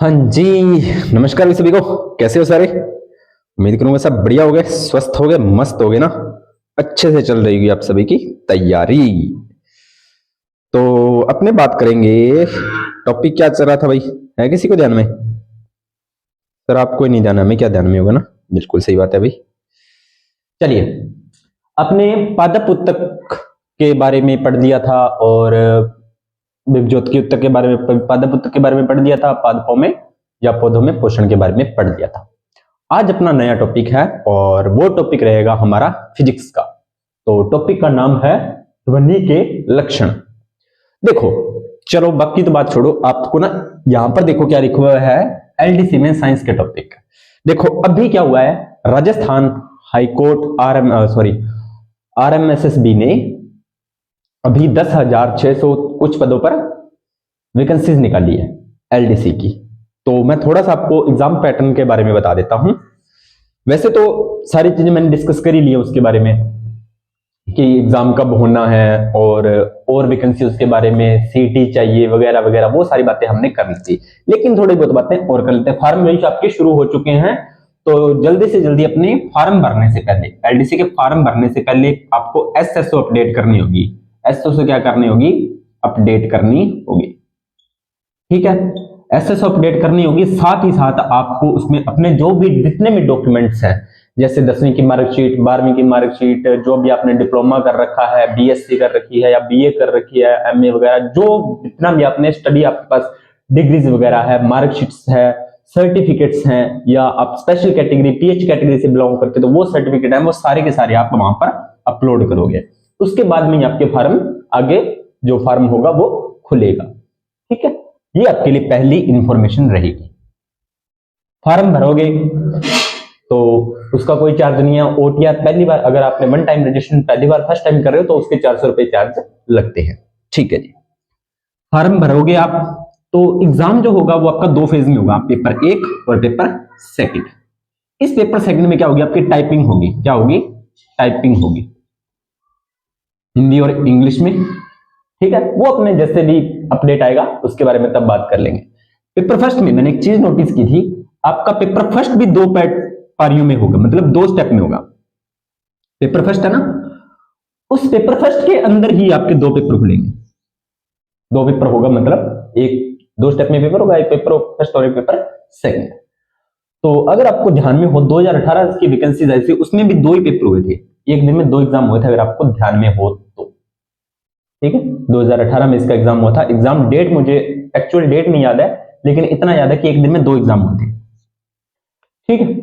हाँ जी। नमस्कार भी सभी को। कैसे हो सारे? उम्मीद करूंगा सब बढ़िया हो गए, स्वस्थ हो गए, मस्त हो गए ना। अच्छे से चल रही होगी आप सभी की तैयारी। तो अपने बात करेंगे। टॉपिक क्या चल रहा था भाई? है किसी को ध्यान में? सर आपको ही नहीं ध्यान है, हमें क्या ध्यान में होगा ना। बिल्कुल सही बात है भाई। चलिए, अपने पादप के बारे में पढ़ लिया था और विभज्योत के उत्तर के बारे में, पादप उत्तर के बारे में पढ़ लिया था। पादपों में या पौधों में पोषण के बारे में पढ़ लिया था। आज अपना नया टॉपिक है और वो टॉपिक रहेगा हमारा फिजिक्स का। तो टॉपिक का नाम है ध्वनि के लक्षण। देखो, चलो बाकी तो बात छोड़ो, आपको ना यहां पर देखो क्या लिखा हुआ है एलडीसी में, साइंस के टॉपिक। देखो अभी क्या हुआ है, राजस्थान हाईकोर्ट आरएमएसएसबी ने अभी 10,600 कुछ पदों पर वैकेंसीज निकाली है एलडीसी की। तो मैं थोड़ा सा आपको एग्जाम पैटर्न के बारे में बता देता हूं। वैसे तो सारी चीजें मैंने डिस्कस कर ही ली है उसके बारे में कि एग्जाम कब होना है और वैकेंसी उसके बारे में, सीटी चाहिए वगैरह वगैरह, वो सारी बातें हमने कर ली थी। लेकिन थोड़ी बहुत बातें और कर लेते हैं। फॉर्म वही आपके शुरू हो चुके हैं, तो जल्दी से जल्दी अपने फॉर्म भरने से पहले, एलडीसी के फॉर्म भरने से पहले आपको एसएसओ अपडेट करनी होगी। एसएसओ से क्या करनी होगी? अपडेट करनी होगी। ठीक है, एसएसओ अपडेट करनी होगी। साथ ही साथ आपको उसमें अपने जो भी जितने भी डॉक्यूमेंट्स हैं, जैसे 10वीं की मार्कशीट, 12वीं की मार्कशीट, जो भी आपने डिप्लोमा कर रखा है, बीएससी कर रखी है या बीए कर रखी है, एमए वगैरह, जो जितना भी आपने स्टडी, आपके पास डिग्रीज वगैरह है, मार्कशीट्स है, सर्टिफिकेट्स हैं, या आप स्पेशल कैटेगरी पीएच कैटेगरी से बिलोंग करते तो वो सर्टिफिकेट है, वो सारे के सारे आप वहां पर अपलोड करोगे। उसके बाद में आपके फॉर्म, आगे जो फॉर्म होगा वो खुलेगा। ठीक है, ये आपके लिए पहली इंफॉर्मेशन रहेगी। फॉर्म भरोगे तो उसका कोई चार्ज नहीं है। ओटीआर पहली बार, अगर आपने वन टाइम रजिस्ट्रेशन पहली बार फर्स्ट टाइम कर रहे हो तो उसके 400 रुपए चार्ज लगते हैं। ठीक है जी, फॉर्म भरोगे आप तो एग्जाम जो होगा वो आपका 2 फेज में होगा, पेपर 1 और पेपर सेकंड। इस पेपर सेकंड में क्या होगी? आपकी टाइपिंग होगी। क्या होगी? टाइपिंग होगी, हिंदी और इंग्लिश में। ठीक है, वो अपने जैसे भी अपडेट आएगा उसके बारे में तब बात कर लेंगे। पेपर फर्स्ट में मैंने एक चीज नोटिस की थी, आपका पेपर फर्स्ट भी 2 पारियों में होगा, मतलब 2 स्टेप में होगा। पेपर फर्स्ट है ना, उस पेपर फर्स्ट के अंदर ही आपके 2 पेपर खुलेंगे। 2 पेपर होगा, मतलब 2 स्टेप में पेपर होगा, एक पेपर फर्स्ट और एक पेपर सेकंड। तो अगर आपको ध्यान में हो, 2018 की वैकेंसी आई थी, उसमें भी 2 ही पेपर हुए थे, एक दिन में 2 एग्जाम हुए थे, अगर आपको ध्यान में हो तो। ठीक है, 2018 में इसका एग्जाम हुआ था। एग्जाम डेट मुझे एक्चुअल डेट नहीं याद है, लेकिन इतना याद है कि एक दिन में 2 एग्जाम हुए थे। ठीक है,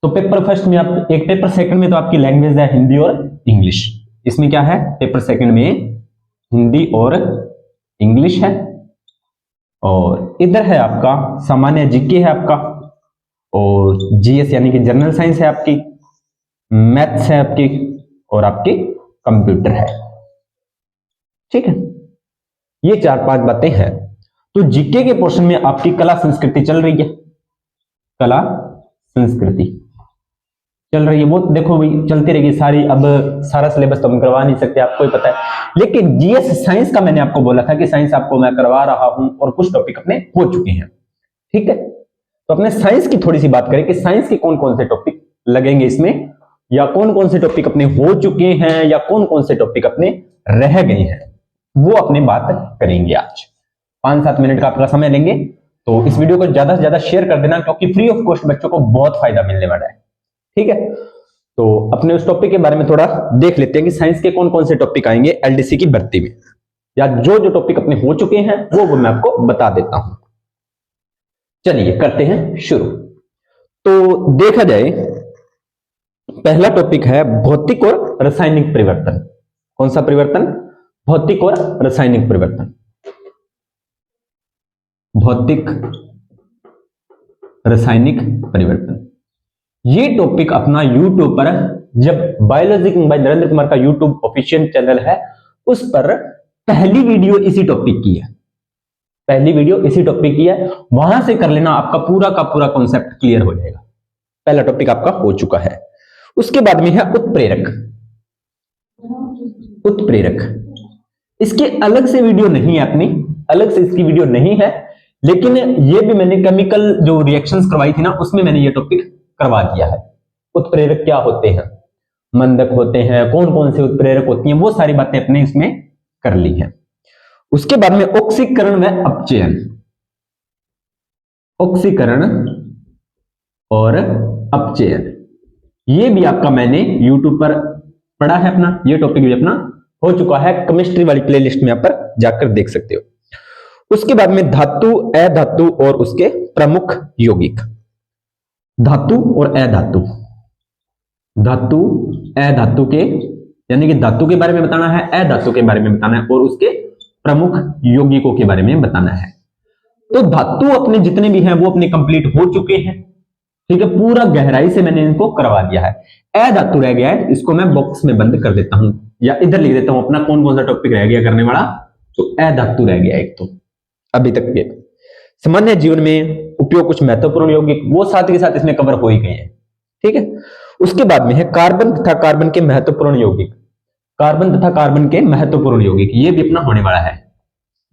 तो पेपर फर्स्ट में आप, एक पेपर सेकंड में तो आपकी लैंग्वेज है हिंदी और इंग्लिश। इसमें क्या है? पेपर सेकंड में हिंदी और इंग्लिश है। और इधर है आपका सामान्य जीके है आपका, और जीएस यानी कि जनरल साइंस है आपकी, मैथ्स है आपकी, और आपकी कंप्यूटर है। ठीक है, ये 4-5 बातें हैं। तो जीके के पोर्शन में आपकी कला संस्कृति चल रही है। कला संस्कृति चल रही है, वो देखो भाई चलती रहेगी सारी। अब सारा सिलेबस तो हम करवा नहीं सकते, आपको ही पता है। लेकिन जीएस साइंस का मैंने आपको बोला था कि साइंस आपको मैं करवा रहा हूं और कुछ टॉपिक अपने हो चुके हैं। ठीक है, तो अपने साइंस की थोड़ी सी बात करें कि साइंस के कौन कौन से टॉपिक लगेंगे इसमें, या कौन कौन से टॉपिक अपने हो चुके हैं, या कौन कौन से टॉपिक अपने रह गए हैं, वो अपने बात करेंगे आज। 5-7 मिनट का आपका समय लेंगे। तो इस वीडियो को ज्यादा से ज्यादा शेयर कर देना, क्योंकि फ्री ऑफ कॉस्ट बच्चों को बहुत फायदा मिलने वाला है। ठीक है, तो अपने उस टॉपिक के बारे में थोड़ा देख लेते हैं कि साइंस के कौन कौन से टॉपिक आएंगे एलडीसी की भर्ती में, या जो जो टॉपिक अपने हो चुके हैं वो मैं आपको बता देता हूं। चलिए करते हैं शुरू। तो देखा जाए, पहला टॉपिक है भौतिक और रासायनिक परिवर्तन। कौन सा परिवर्तन? भौतिक और रासायनिक परिवर्तन। भौतिक रासायनिक परिवर्तन, ये टॉपिक अपना यूट्यूब पर, जब biology king bye Narendra Kumar का यूट्यूब ऑफिशियल चैनल है, उस पर पहली वीडियो इसी टॉपिक की है। पहली वीडियो इसी टॉपिक की है, वहां से कर लेना, आपका पूरा का पूरा कॉन्सेप्ट क्लियर हो जाएगा। पहला टॉपिक आपका हो चुका है। उसके बाद में है उत्प्रेरक। उत्प्रेरक, इसके अलग से वीडियो नहीं है अपनी, अलग से इसकी वीडियो नहीं है, लेकिन ये भी मैंने केमिकल जो रिएक्शंस करवाई थी ना, उसमें मैंने ये टॉपिक करवा दिया है। उत्प्रेरक क्या होते हैं, मंदक होते हैं, कौन कौन से उत्प्रेरक होती हैं, वो सारी बातें अपने इसमें कर ली हैं। उसके बाद में ऑक्सीकरण व अपचयन, ऑक्सीकरण और अपचयन, ये भी आपका मैंने YouTube पर पढ़ा है अपना, ये टॉपिक भी अपना हो चुका है, केमिस्ट्री वाली प्लेलिस्ट में आप पर जाकर देख सकते हो। उसके बाद में धातु, अधातु और उसके प्रमुख यौगिक, धातु और अधातु, धातु अधातु के यानी कि धातु के बारे में बताना है, अधातु के बारे में बताना है और उसके प्रमुख यौगिकों के बारे में बताना है। तो धातु अपने जितने भी हैं वो अपने कंप्लीट हो चुके हैं, ठीक है, पूरा गहराई से मैंने इनको करवा दिया है। अधातु रह गया है, इसको मैं बॉक्स में बंद कर देता हूं या इधर लिख देता हूं अपना कौन कौन सा टॉपिक रह गया करने वाला। तो अधातु रह गया एक, तो अभी तक के सामान्य जीवन में उपयोग कुछ महत्वपूर्ण यौगिक वो साथ के साथ इसमें कवर हो ही गए हैं, ठीक है। उसके बाद में है कार्बन तथा कार्बन के महत्वपूर्ण यौगिक, कार्बन तथा कार्बन के महत्वपूर्ण यौगिक, ये भी अपना होने वाला है।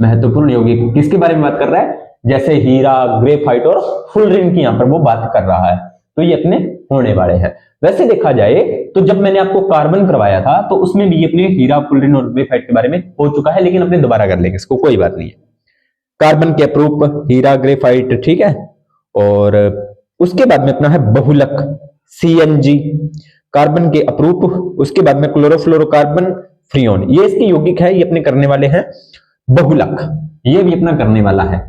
महत्वपूर्ण यौगिक किसके बारे में बात कर रहा है, जैसे हीरा, ग्रेफाइट और फुलरिन की यहां पर वो बात कर रहा है, तो ये अपने होने वाले हैं। वैसे देखा जाए तो जब मैंने आपको कार्बन करवाया था तो उसमें भी अपने हीरा, फुलरिन और ग्रेफाइट के बारे में हो चुका है, लेकिन अपने दोबारा कर लेंगे इसको, कोई बात नहीं है। कार्बन के अपरूप हीरा, ग्रेफाइट, ठीक है। और उसके बाद में अपना है बहुलक, CNG, कार्बन के अपरूप। उसके बाद में क्लोरोफ्लोरोकार्बन, फ्रियोन, ये इसके यौगिक है, ये अपने करने वाले हैं। बहुलक ये भी अपना करने वाला है,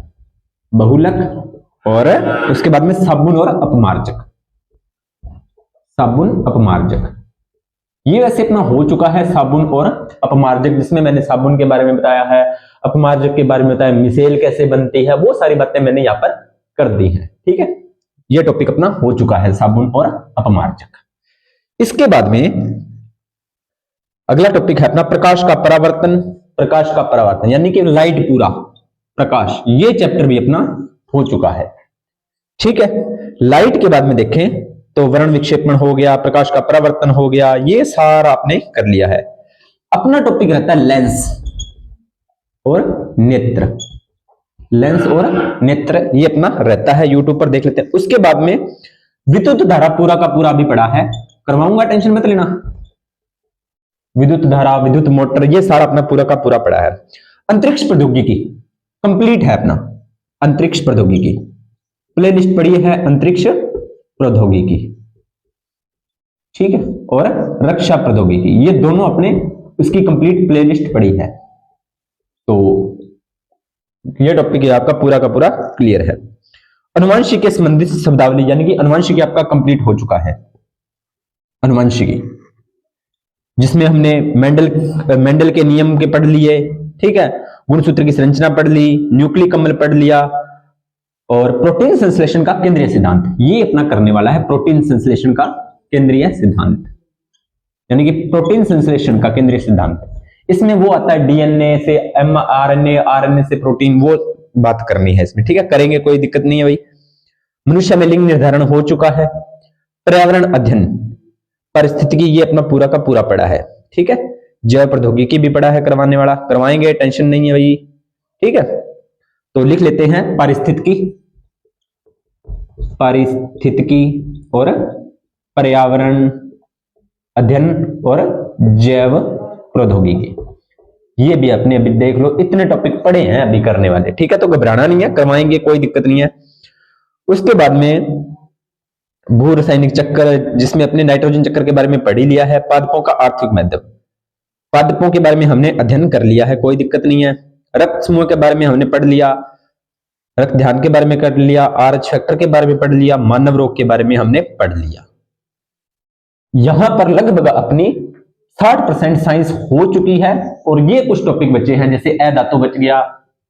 बहुलक। और उसके बाद में साबुन और अपमार्जक, साबुन अपमार्जक, ये वैसे अपना हो चुका है साबुन और अपमार्जक, जिसमें मैंने साबुन के बारे में बताया है, अपमार्जक के बारे में बताया, मिसेल कैसे बनती है, वो सारी बातें मैंने यहां पर कर दी हैं, ठीक है। ये टॉपिक अपना हो चुका है साबुन और अपमार्जक। इसके बाद में अगला टॉपिक है अपना प्रकाश का परावर्तन, प्रकाश का परावर्तन यानी कि लाइट, पूरा प्रकाश, ये चैप्टर भी अपना हो चुका है, ठीक है। लाइट के बाद में देखें तो वर्ण विक्षेपण हो गया, प्रकाश का परावर्तन हो गया, ये सारा आपने कर लिया है। अपना टॉपिक रहता है लेंस और नेत्र, लेंस और नेत्र, ये अपना रहता है, यूट्यूब पर देख लेते हैं। उसके बाद में विद्युत धारा पूरा का पूरा भी पड़ा है, करवाऊंगा, टेंशन मत लेना। विद्युत धारा, विद्युत मोटर, ये सारा अपना पूरा का पूरा पड़ा है। अंतरिक्ष प्रौद्योगिकी कंप्लीट है अपना, अंतरिक्ष प्रौद्योगिकी प्लेलिस्ट पड़ी है, अंतरिक्ष प्रौद्योगिकी, ठीक है। और रक्षा प्रौद्योगिकी, ये दोनों अपने इसकी कंप्लीट प्लेलिस्ट पड़ी है। तो ये टॉपिक आपका पूरा का पूरा क्लियर है। अनुवांशिकी के संबंधित शब्दावली यानी कि अनुवांशिकी आपका कंप्लीट हो चुका है। अनुवांशिकी जिसमें हमने मेंडल के नियम के पढ़ लिए, ठीक है, गुणसूत्र की संरचना पढ़ ली, न्यूक्लिक अम्ल पढ़ लिया, और प्रोटीन संश्लेषण का केंद्रीय सिद्धांत, ये अपना करने वाला है। प्रोटीन संश्लेषण का केंद्रीय सिद्धांत यानी कि प्रोटीन संश्लेषण का केंद्रीय सिद्धांत, इसमें वो आता है डीएनए से mRNA, आरएनए से प्रोटीन, वो बात करनी है इसमें, ठीक है, करेंगे, कोई दिक्कत नहीं है भाई। मनुष्य में लिंग निर्धारण हो चुका है। पर्यावरण अध्ययन, परिस्थितिकी, ये अपना पूरा का पूरा पड़ा है, ठीक है। जैव प्रौद्योगिकी भी पड़ा है, करवाने वाला, करवाएंगे, टेंशन नहीं है भाई, ठीक है। तो लिख लेते हैं पारिस्थितिकी, पारिस्थितिकी और पर्यावरण अध्ययन और जैव प्रौद्योगिकी, ये भी अपने अभी देख लो, इतने टॉपिक पड़े हैं अभी करने वाले, ठीक है। तो घबराना नहीं है, करवाएंगे, कोई दिक्कत नहीं है। उसके बाद में भू रासायनिक चक्कर, जिसमें अपने नाइट्रोजन चक्कर के बारे में पढ़ ही लिया है। पादपों का आर्थिक महत्व, पादपों के बारे में हमने अध्ययन कर लिया है, कोई दिक्कत नहीं है। रक्त समूह के बारे में हमने पढ़ लिया, रक्त ध्यान के बारे में कर लिया, RH फैक्टर के बारे में पढ़ लिया, मानव रोग के बारे में हमने पढ़ लिया। यहां पर लगभग अपनी 60% साइंस हो चुकी है, और ये कुछ टॉपिक बचे हैं, जैसे अधातु बच गया,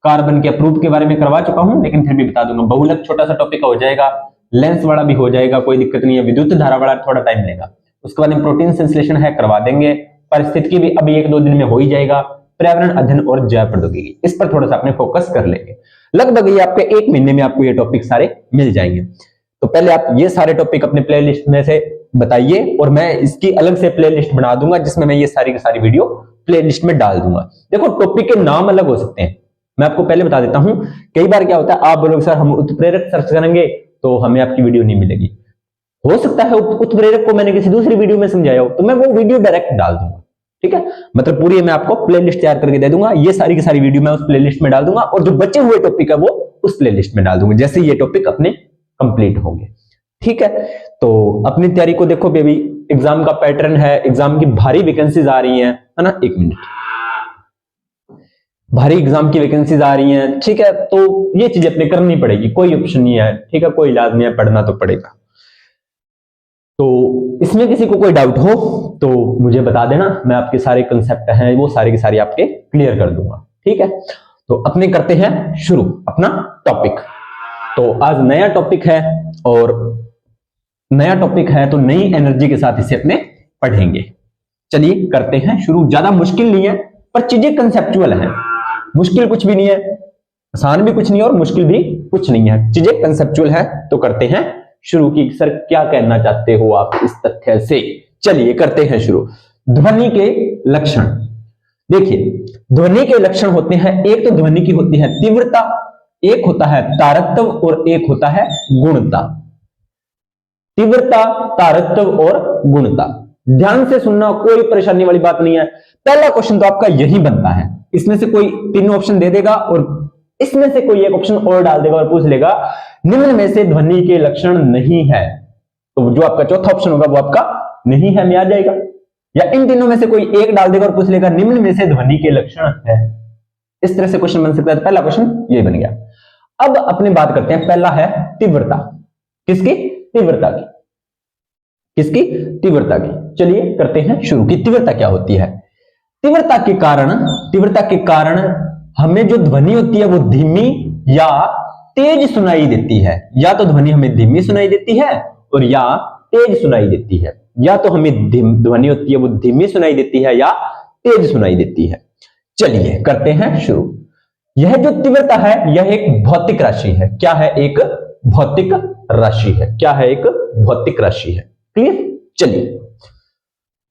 कार्बन के अपरूप के बारे में करवा चुका हूं, लेकिन फिर भी बता दूंगा। बहुलक छोटा सा टॉपिक हो जाएगा, लेंस वाला भी हो जाएगा, कोई दिक्कत नहीं है। विद्युत धारा वाला थोड़ा टाइम लेगा। उसके बाद में प्रोटीन संश्लेषण है, करवा देंगे। परिस्थितिकी भी अभी 1-2 दिन में हो ही जाएगा। पर्यावरण अध्ययन और जैव प्रौद्योगिकी, इस पर थोड़ा सा अपने फोकस कर लेंगे। लगभग ये आपके 1 महीने में आपको ये टॉपिक सारे मिल जाएंगे। तो पहले आप ये सारे टॉपिक अपने प्लेलिस्ट में से बताइए, और मैं इसकी अलग से प्लेलिस्ट बना दूंगा, जिसमें मैं ये सारी की सारी वीडियो प्लेलिस्ट में डाल दूंगा। देखो, टॉपिक के नाम अलग हो सकते हैं, मैं आपको पहले बता देता हूं, कई बार क्या होता है, आप बोलोगे सर हम उत्प्रेरक सर्च करेंगे तो हमें आपकी वीडियो नहीं मिलेगी। हो सकता है उत्प्रेरक को मैंने किसी दूसरी वीडियो में समझाया हो, तो मैं वो वीडियो डायरेक्ट डाल दूंगा, ठीक है। मतलब पूरी मैं आपको प्लेलिस्ट तैयार करके दे दूंगा, ये सारी की सारी वीडियो मैं उस प्लेलिस्ट में डाल दूंगा, और जो बचे हुए टॉपिक है वो उस प्लेलिस्ट में डाल दूंगा जैसे ये टॉपिक अपने कंप्लीट होंगे, ठीक है। तो अपनी तैयारी को देखो बेबी, एग्जाम का पैटर्न है, एग्जाम की भारी वैकेंसीज आ रही है ना, एक मिनट, भारी एग्जाम की वैकेंसीज आ रही हैं, ठीक है। तो ये चीज अपने करनी पड़ेगी, कोई ऑप्शन नहीं है, ठीक है, कोई इलाज नहीं है, पढ़ना तो पड़ेगा। तो इसमें किसी को कोई डाउट हो तो मुझे बता देना, मैं आपके सारे कंसेप्ट हैं वो सारे के सारे आपके क्लियर कर दूंगा, ठीक है। तो अपने करते हैं शुरू अपना टॉपिक। तो आज नया टॉपिक है, और नया टॉपिक है तो नई एनर्जी के साथ इसे अपने पढ़ेंगे। चलिए करते हैं शुरू। ज्यादा मुश्किल नहीं है, पर चीजें कंसेप्चुअल हैं, मुश्किल कुछ भी नहीं है, आसान भी कुछ नहीं है और मुश्किल भी कुछ नहीं है, चीजें कंसेप्चुअल है। तो करते हैं शुरू की। सर क्या कहना चाहते हो आप इस तथ्य से? चलिए करते हैं शुरू। ध्वनि के लक्षण। देखिए ध्वनि के लक्षण होते हैं, एक तो ध्वनि की होती है तीव्रता, एक होता है तारतव और एक होता है गुणता। तीव्रता, तारतव और गुणता, ध्यान से सुनना, कोई परेशानी वाली बात नहीं है। पहला क्वेश्चन तो आपका यही बनता है, इसमें से कोई तीनों ऑप्शन दे देगा और इसमें से कोई एक ऑप्शन और डाल देगा और पूछ लेगा निम्न में से ध्वनि के लक्षण नहीं है, तो जो आपका चौथा ऑप्शन होगा वो आपका नहीं है में आ जाएगा। या इन तीनों में से कोई एक डाल देगा और पूछ लेगा निम्न में से ध्वनि के लक्षण है। इस तरह से क्वेश्चन बन सकता है। पहला क्वेश्चन ये बन गया। अब अपने बात करते हैं, पहला है तीव्रता। किसकी? तीव्रता की। किसकी? तीव्रता की। चलिए करते हैं शुरू की तीव्रता क्या होती है। तीव्रता के कारण हमें जो ध्वनि होती है वो धीमी या तेज सुनाई देती है। या तो ध्वनि हमें धीमी सुनाई देती है और या तेज सुनाई देती है। या तो हमें ध्वनि होती है वो धीमी सुनाई देती है या तेज सुनाई देती है। चलिए करते हैं शुरू। यह जो तीव्रता है यह एक भौतिक राशि है। क्या है? एक भौतिक राशि है। क्या है? एक भौतिक राशि है। क्लियर? चलिए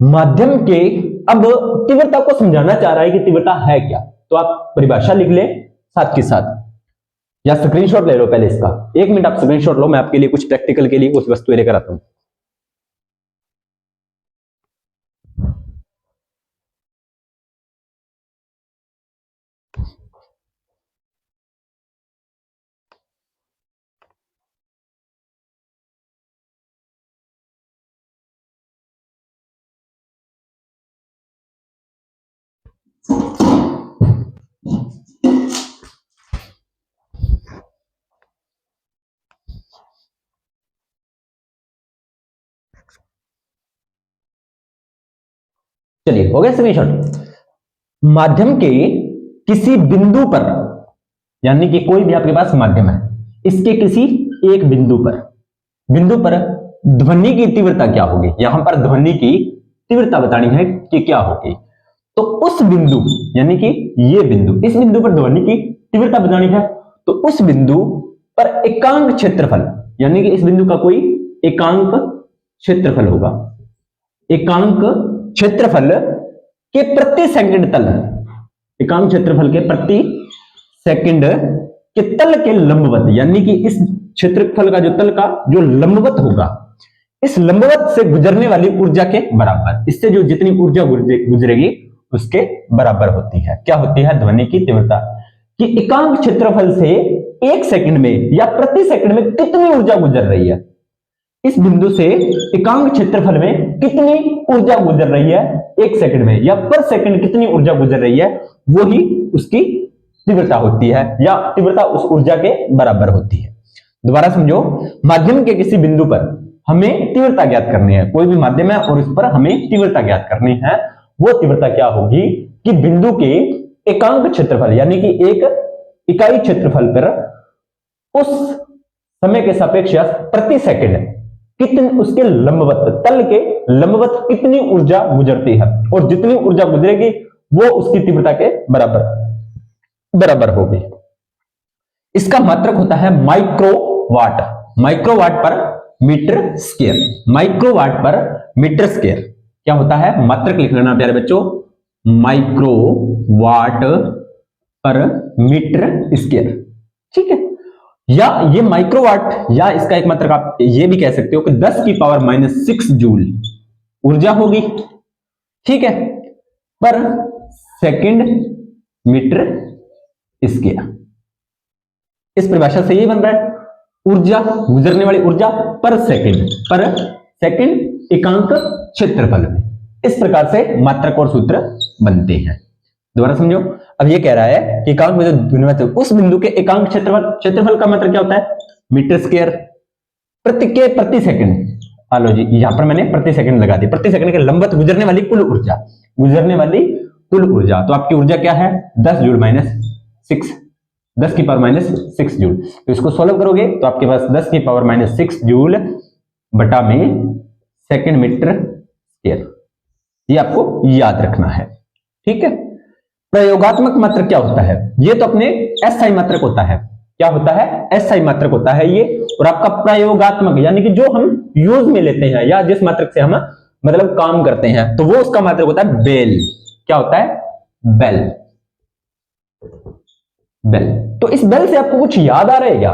माध्यम के, अब तीव्रता को समझाना चाह रहा है कि तीव्रता है क्या, तो आप परिभाषा लिख ले साथ के साथ या स्क्रीनशॉट ले लो पहले इसका। एक मिनट आप स्क्रीनशॉट लो, मैं आपके लिए कुछ प्रैक्टिकल के लिए कुछ वस्तुएं लेकर आता हूं। चलिए हो गया स्क्रीनशॉट। माध्यम के किसी बिंदु पर, यानी कि कोई भी आपके पास माध्यम है, इसके किसी एक बिंदु पर ध्वनि की तीव्रता क्या होगी। यहां पर ध्वनि की तीव्रता बतानी है कि क्या होगी। तो उस बिंदु, यानी कि ये बिंदु, इस बिंदु पर ध्वनि की तीव्रता बतानी है, तो उस बिंदु पर एकांक क्षेत्रफल, यानी कि इस बिंदु का कोई एकांक क्षेत्रफल होगा। एकांक क्षेत्रफल के प्रति सेकंड तल, एकांक क्षेत्रफल के प्रति सेकंड के तल के लंबवत, यानी कि इस क्षेत्रफल का जो तल का जो लंबवत होगा, इस लंबवत से गुजरने वाली ऊर्जा के बराबर, इससे जो जितनी ऊर्जा गुजरेगी उसके बराबर होती है। क्या होती है? ध्वनि की तीव्रता कि एकांक क्षेत्रफल से एक सेकंड में या प्रति सेकंड में कितनी ऊर्जा गुजर रही है। इस बिंदु से एकांक क्षेत्रफल में कितनी ऊर्जा गुजर रही है एक सेकंड में, या पर सेकंड कितनी ऊर्जा गुजर रही है, वो ही उसकी तीव्रता होती है, या तीव्रता उस ऊर्जा के बराबर होती है। दोबारा समझो, माध्यम के किसी बिंदु पर हमें तीव्रता ज्ञात करनी है। कोई भी माध्यम है और इस पर हमें तीव्रता ज्ञात करनी है। वो तीव्रता क्या होगी कि बिंदु के एकांक क्षेत्रफल, यानी कि एक इकाई क्षेत्रफल पर उस समय के सापेक्ष प्रति सेकंड कितनी, उसके लंबवत, तल के लंबवत कितनी ऊर्जा गुजरती है, और जितनी ऊर्जा गुजरेगी वो उसकी तीव्रता के बराबर होगी। इसका मात्रक होता है माइक्रोवाट। माइक्रोवाट पर मीटर स्क्वायर। माइक्रोवाट पर मीटर स्क्वायर क्या होता है? मात्रक लिख लेना प्यारे बच्चों, माइक्रोवाट पर मीटर स्क्वायर, ठीक है। या ये माइक्रोवाट, या इसका एक मतलब आप ये भी कह सकते हो कि 10 की पावर -6 जूल ऊर्जा होगी, ठीक है, पर सेकंड मीटर स्क्वायर। इस परिभाषा से ये बन रहा है ऊर्जा, गुजरने वाली ऊर्जा पर सेकंड एकांक क्षेत्रफल में। इस प्रकार से मात्रक और सूत्र बनते हैं। दोबारा समझो, अब ये कह रहा है कि एकांक में जो ध्वनिमात्र उस बिंदु के एकांक क्षेत्रफल का मतलब क्या होता है, मीटर स्क्वायर प्रति सेकंड। लो जी, यहां पर मैंने प्रति सेकंड लगा दी, प्रति सेकंड के लंबवत गुजरने वाली कुल ऊर्जा, तो आपकी ऊर्जा क्या है 10 जूल -6, 10 की पावर -6 जूल। तो इसको सॉल्व करोगे तो आपके पास 10 की पावर -6 जूल बटा में सेकंड मीटर स्क्वायर, ये आपको याद रखना है, ठीक है। प्रयोगात्मक मात्रक क्या होता है, ये तो अपने एसआई मात्रक होता है, क्या होता है एसआई मात्रक होता है ये। और आपका प्रयोगात्मक यानी कि जो हम यूज में लेते हैं या जिस मात्रक से हम मतलब काम करते हैं, तो वो उसका मात्रक होता है बेल। क्या होता है, बेल। तो इस बेल से आपको कुछ याद आ रहा है क्या?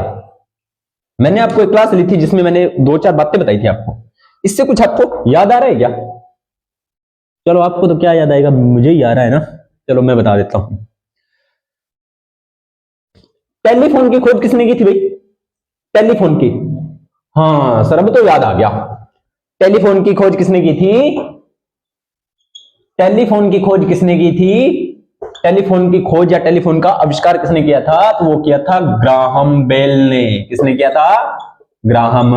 मैंने आपको एक क्लास ली थी जिसमें मैंने 2-4 बातें बताई थी आपको, इससे कुछ आपको याद आ रहा है क्या? चलो आपको तो क्या याद आएगा, मुझे ही आ रहा है ना, चलो मैं बता देता हूं। टेलीफोन की खोज किसने की थी भाई? टेलीफोन की, हाँ सर अब तो याद आ गया। टेलीफोन की खोज किसने की थी? टेलीफोन की खोज किसने की थी? टेलीफोन की खोज या टेलीफोन का आविष्कार किसने किया था? तो वो किया था ग्राहम बेल ने। किसने किया था? ग्राहम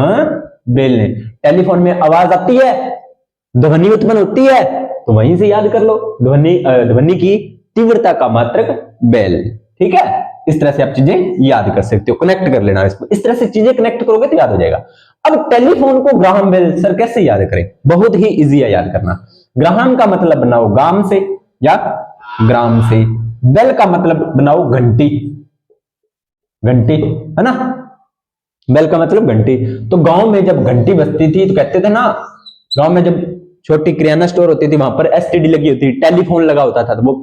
बेल ने। टेलीफोन में आवाज आती है, ध्वनि उत्पन्न होती है, तो वहीं से याद कर लो, ध्वनि की तीव्रता का मात्रक बेल, ठीक है। इस तरह से आप चीजें याद कर सकते हो, कनेक्ट कर लेना इसको, इस तरह से चीजें कनेक्ट करोगे तो याद हो जाएगा। अब टेलीफोन को ग्राहम बेल सर कैसे याद करें? बहुत ही इजी है याद करना। ग्राहम का मतलब बनाओ गाम से या ग्राम से, बेल का मतलब बनाओ घंटी, घंटी है ना, बेल का मतलब घंटी। तो गांव में जब घंटी बजती थी तो कहते थे ना, गांव में जब छोटी किराना स्टोर होती थी वहां पर एसटीडी लगी होती थी, टेलीफोन लगा होता था, तो वो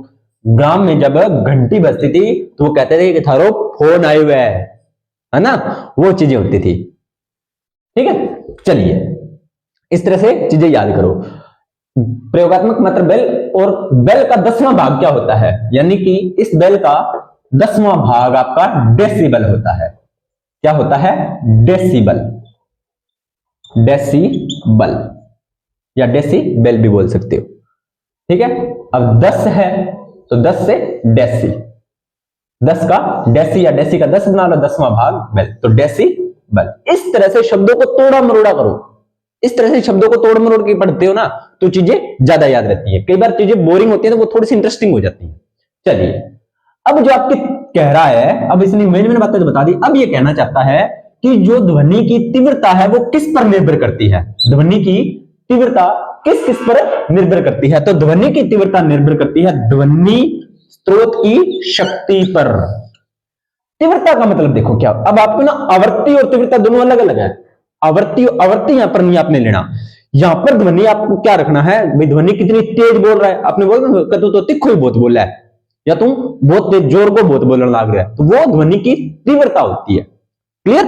गांव में जब घंटी बजती थी तो वो कहते थे कि थारो फोन आए हुए है ना, वो चीजें होती थी, ठीक है। चलिए इस तरह से चीजें याद करो। प्रयोगात्मक मात्रक बेल, और बेल का 10वां भाग क्या होता है, यानी कि इस बेल का 10वां भाग आपका डेसिबल होता है। क्या होता है? डेसिबल, डेसिबल या डेसिबेल भी बोल सकते हो, ठीक है। अब 10 है तो 10 से डेसी, 10 का डेसी या डेसी का 10 बना लो, 10वां भाग बेल, तो डेसिबल। इस तरह से शब्दों को तोड़ा मरोड़ा करो, इस तरह से शब्दों को तोड़ मरोड़ के पढ़ते हो ना तो चीजें ज्यादा याद रहती है। कई बार चीजें बोरिंग होती है तो वो थोड़ी सी इंटरेस्टिंग हो जाती है। चलिए अब जो आपके कह रहा है, अब इसने मेन बातें तो बता दी, अब ये कहना चाहता है कि जो ध्वनि की तीव्रता है वो किस पर निर्भर करती है? ध्वनि की तीव्रता किस किस पर निर्भर करती है? तो ध्वनि की तीव्रता निर्भर करती है ध्वनि स्रोत की शक्ति पर। तीव्रता का मतलब देखो क्या, अब आपको ना आवृत्ति और तीव्रता दोनों अलग अलग है। आवृत्ति यहां पर नहीं आपने लेना, यहां पर ध्वनि आपको क्या रखना है भाई, ध्वनि कितनी तेज बोल रहा है, आपने बोला तो तिखो ही बहुत बोला है, या तुम बहुत तेज जोर को बहुत बोलने लग रहा है, तो वो ध्वनि की तीव्रता होती है। क्लियर?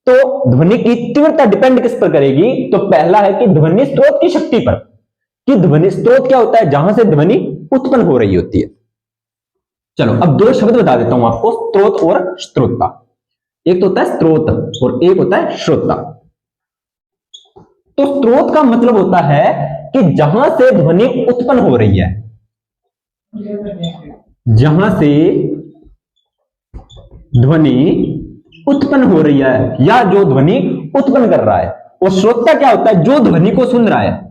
तो ध्वनि की तीव्रता डिपेंड किस पर करेगी? तो पहला है कि ध्वनि स्रोत की शक्ति पर, कि ध्वनि स्रोत क्या होता है, जहां से ध्वनि उत्पन्न हो रही होती है। चलो अब 2 शब्द बता देता हूं आपको, स्रोत और श्रोता। एक तो होता है स्रोत और एक होता है श्रोता। तो स्रोत का मतलब होता है कि जहां से ध्वनि उत्पन्न हो रही है, जहां से ध्वनि उत्पन्न हो रही है या जो ध्वनि उत्पन्न कर रहा है। और श्रोता क्या होता है? जो ध्वनि को सुन रहा है,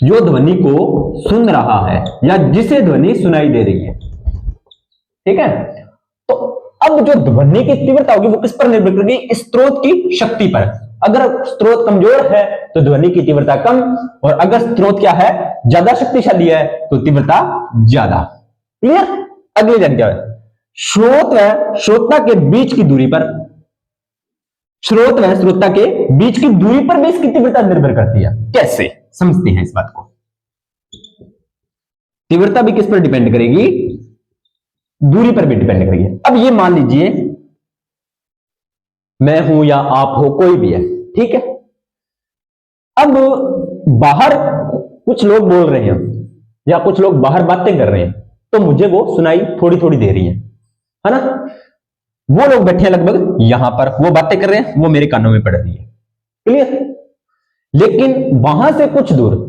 जो ध्वनि को सुन रहा है या जिसे ध्वनि सुनाई दे रही है, ठीक है। तो अब जो ध्वनि की तीव्रता होगी वो किस पर निर्भर करेगी? स्रोत की शक्ति पर। अगर स्रोत कमजोर है तो ध्वनि की तीव्रता कम, और अगर स्रोत क्या है, ज्यादा शक्तिशाली है तो तीव्रता ज्यादा। क्लियर? अगली लाइन क्या है? स्रोत व श्रोता के बीच की दूरी पर, स्रोत व श्रोता के बीच की दूरी पर भी इसकी तीव्रता निर्भर करती है। कैसे समझते हैं इस बात को? तीव्रता भी किस पर डिपेंड करेगी? दूरी पर भी डिपेंड करेगी। अब ये मान लीजिए मैं हूं या आप हो, कोई भी है, ठीक है। अब बाहर कुछ लोग बोल रहे हैं या कुछ लोग बाहर बातें कर रहे हैं, तो मुझे वो सुनाई थोड़ी थोड़ी दे रही है ना। वो लोग बैठे हैं लगभग यहां पर, वो बातें कर रहे हैं, वो मेरे कानों में पड़ रही है, क्लियर। लेकिन वहां से कुछ दूर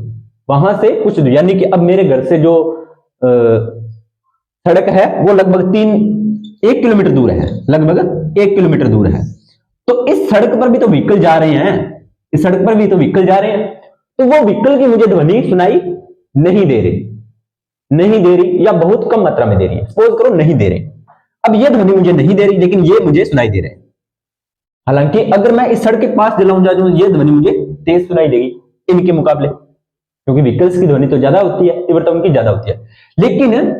यानी कि अब मेरे घर से जो सड़क है वो लगभग 1 किलोमीटर दूर है, लगभग 1 किलोमीटर दूर है। तो इस सड़क पर भी तो व्हीकल जा रहे हैं, इस सड़क पर भी तो व्हीकल जा रहे हैं, तो वो व्हीकल की मुझे ध्वनि सुनाई नहीं दे रही या बहुत कम मात्रा में दे रही है, सपोज करो नहीं दे रही। अब ये ध्वनि मुझे नहीं दे रही, लेकिन ये मुझे सुनाई दे रहे हैं। हालांकि अगर मैं इस सड़क के पास चला जाऊं, ये ध्वनि मुझे तेज सुनाई देगी इनके मुकाबले, क्योंकि व्हीकल्स की ध्वनि तो ज्यादा होती है, तीव्रता उनकी ज्यादा होती है। लेकिन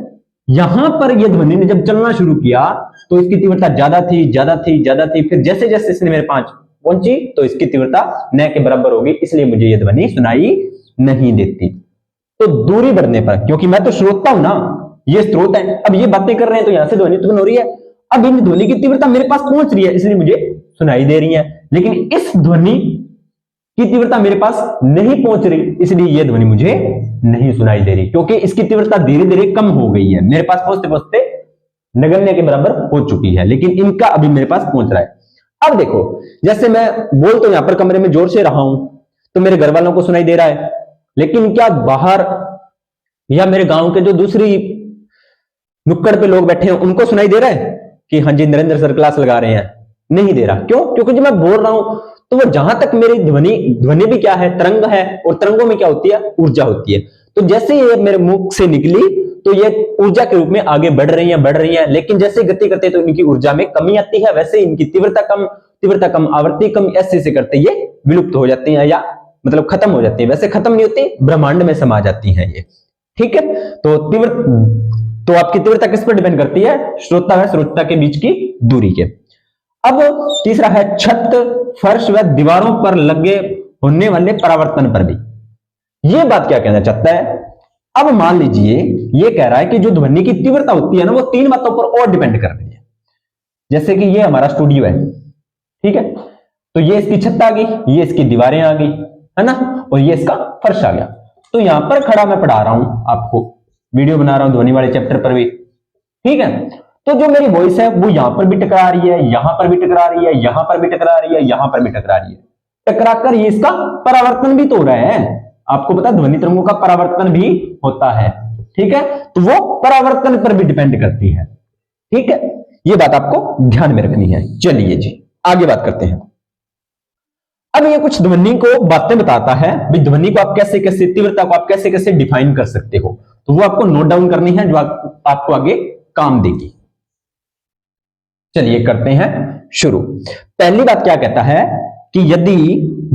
यहां पर यह ध्वनि ने जब चलना शुरू किया तो इसकी तीव्रता ज्यादा थी, फिर जैसे जैसे इसने मेरे पास पहुंची तो इसकी तीव्रता न के बराबर होगी, इसलिए मुझे यह ध्वनि सुनाई नहीं देती। तो दूरी बढ़ने पर, क्योंकि मैं तो श्रोता हूं ना, ये स्रोत है, अब ये बातें कर रहे हैं तो यहां से ध्वनि उत्पन्न हो रही है, अब इन ध्वनि की तीव्रता मेरे पास पहुंच रही है, इसलिए मुझे सुनाई दे रही है। लेकिन इस ध्वनि की तीव्रता मेरे पास नहीं पहुंच रही, इसलिए यह ध्वनि मुझे नहीं सुनाई दे रही, क्योंकि इसकी तीव्रता धीरे धीरे कम हो गई है, मेरे पास पहुंचते पहुंचते नगण्य के बराबर हो चुकी है, लेकिन इनका अभी मेरे पास पहुंच रहा है। अब देखो, जैसे मैं बोल तो यहां पर कमरे में जोर से रहा हूं तो मेरे घर वालों को सुनाई दे रहा है, लेकिन क्या बाहर या मेरे गांव के जो दूसरी नुक्कड़ पे लोग बैठे हैं उनको सुनाई दे रहा है कि हाँ जी नरेंद्र सर क्लास लगा रहे हैं? नहीं दे रहा। क्यों? क्योंकि जब मैं बोल रहा हूं तो वो जहां तक मेरी ध्वनि भी क्या है, तरंग है, और तरंगों में क्या होती है, ऊर्जा होती है। तो जैसे ये मेरे मुख से निकली तो ये ऊर्जा के रूप में आगे बढ़ रही है, लेकिन जैसे गति करते तो इनकी ऊर्जा में कमी आती है, वैसे इनकी तीव्रता कम, आवृत्ति कम, ऐसे करते ये विलुप्त हो जाती है, या मतलब खत्म हो जाती है। वैसे खत्म नहीं होती, ब्रह्मांड में समा जाती है ये, ठीक है। तो आपकी तीव्रता किस पर डिपेंड करती है? श्रोता व श्रोता के बीच की दूरी के। अब तीसरा है छत, फर्श व दीवारों पर लगे होने वाले परावर्तन पर भी। ये बात क्या कहना चाहता है? अब मान लीजिए ये कह रहा है कि जो ध्वनि की तीव्रता होती है ना, वो 3 बातों पर और डिपेंड कर रही है। जैसे कि ये हमारा स्टूडियो है, ठीक है, तो ये इसकी छत आ गई, ये इसकी दीवारें आ गई, है ना, और ये इसका फर्श आ गया। तो यहां पर खड़ा मैं पढ़ा रहा हूं आपको, वीडियो बना रहा हूं ध्वनि वाले चैप्टर पर भी, ठीक है। तो जो मेरी वॉइस है वो यहां पर भी टकरा रही है, यहां पर भी टकरा रही है, यहां पर भी टकरा रही है, यहां पर भी टकरा रही है, टकराकर ये इसका परावर्तन भी तो हो रहा है। आपको पता है ध्वनि तरंगों का परावर्तन भी होता है, ठीक है, तो वो परावर्तन पर भी डिपेंड करती है, ठीक है। ये बात आपको ध्यान में रखनी है। चलिए जी आगे बात करते हैं। अब ये कुछ ध्वनि को बातें बताता है, भी ध्वनि को आप कैसे कैसे, तीव्रता को आप कैसे कैसे डिफाइन कर सकते हो, तो वो आपको नोट डाउन करनी है, जो आपको आगे काम देगी। चलिए करते हैं शुरू। पहली बात क्या कहता है कि यदि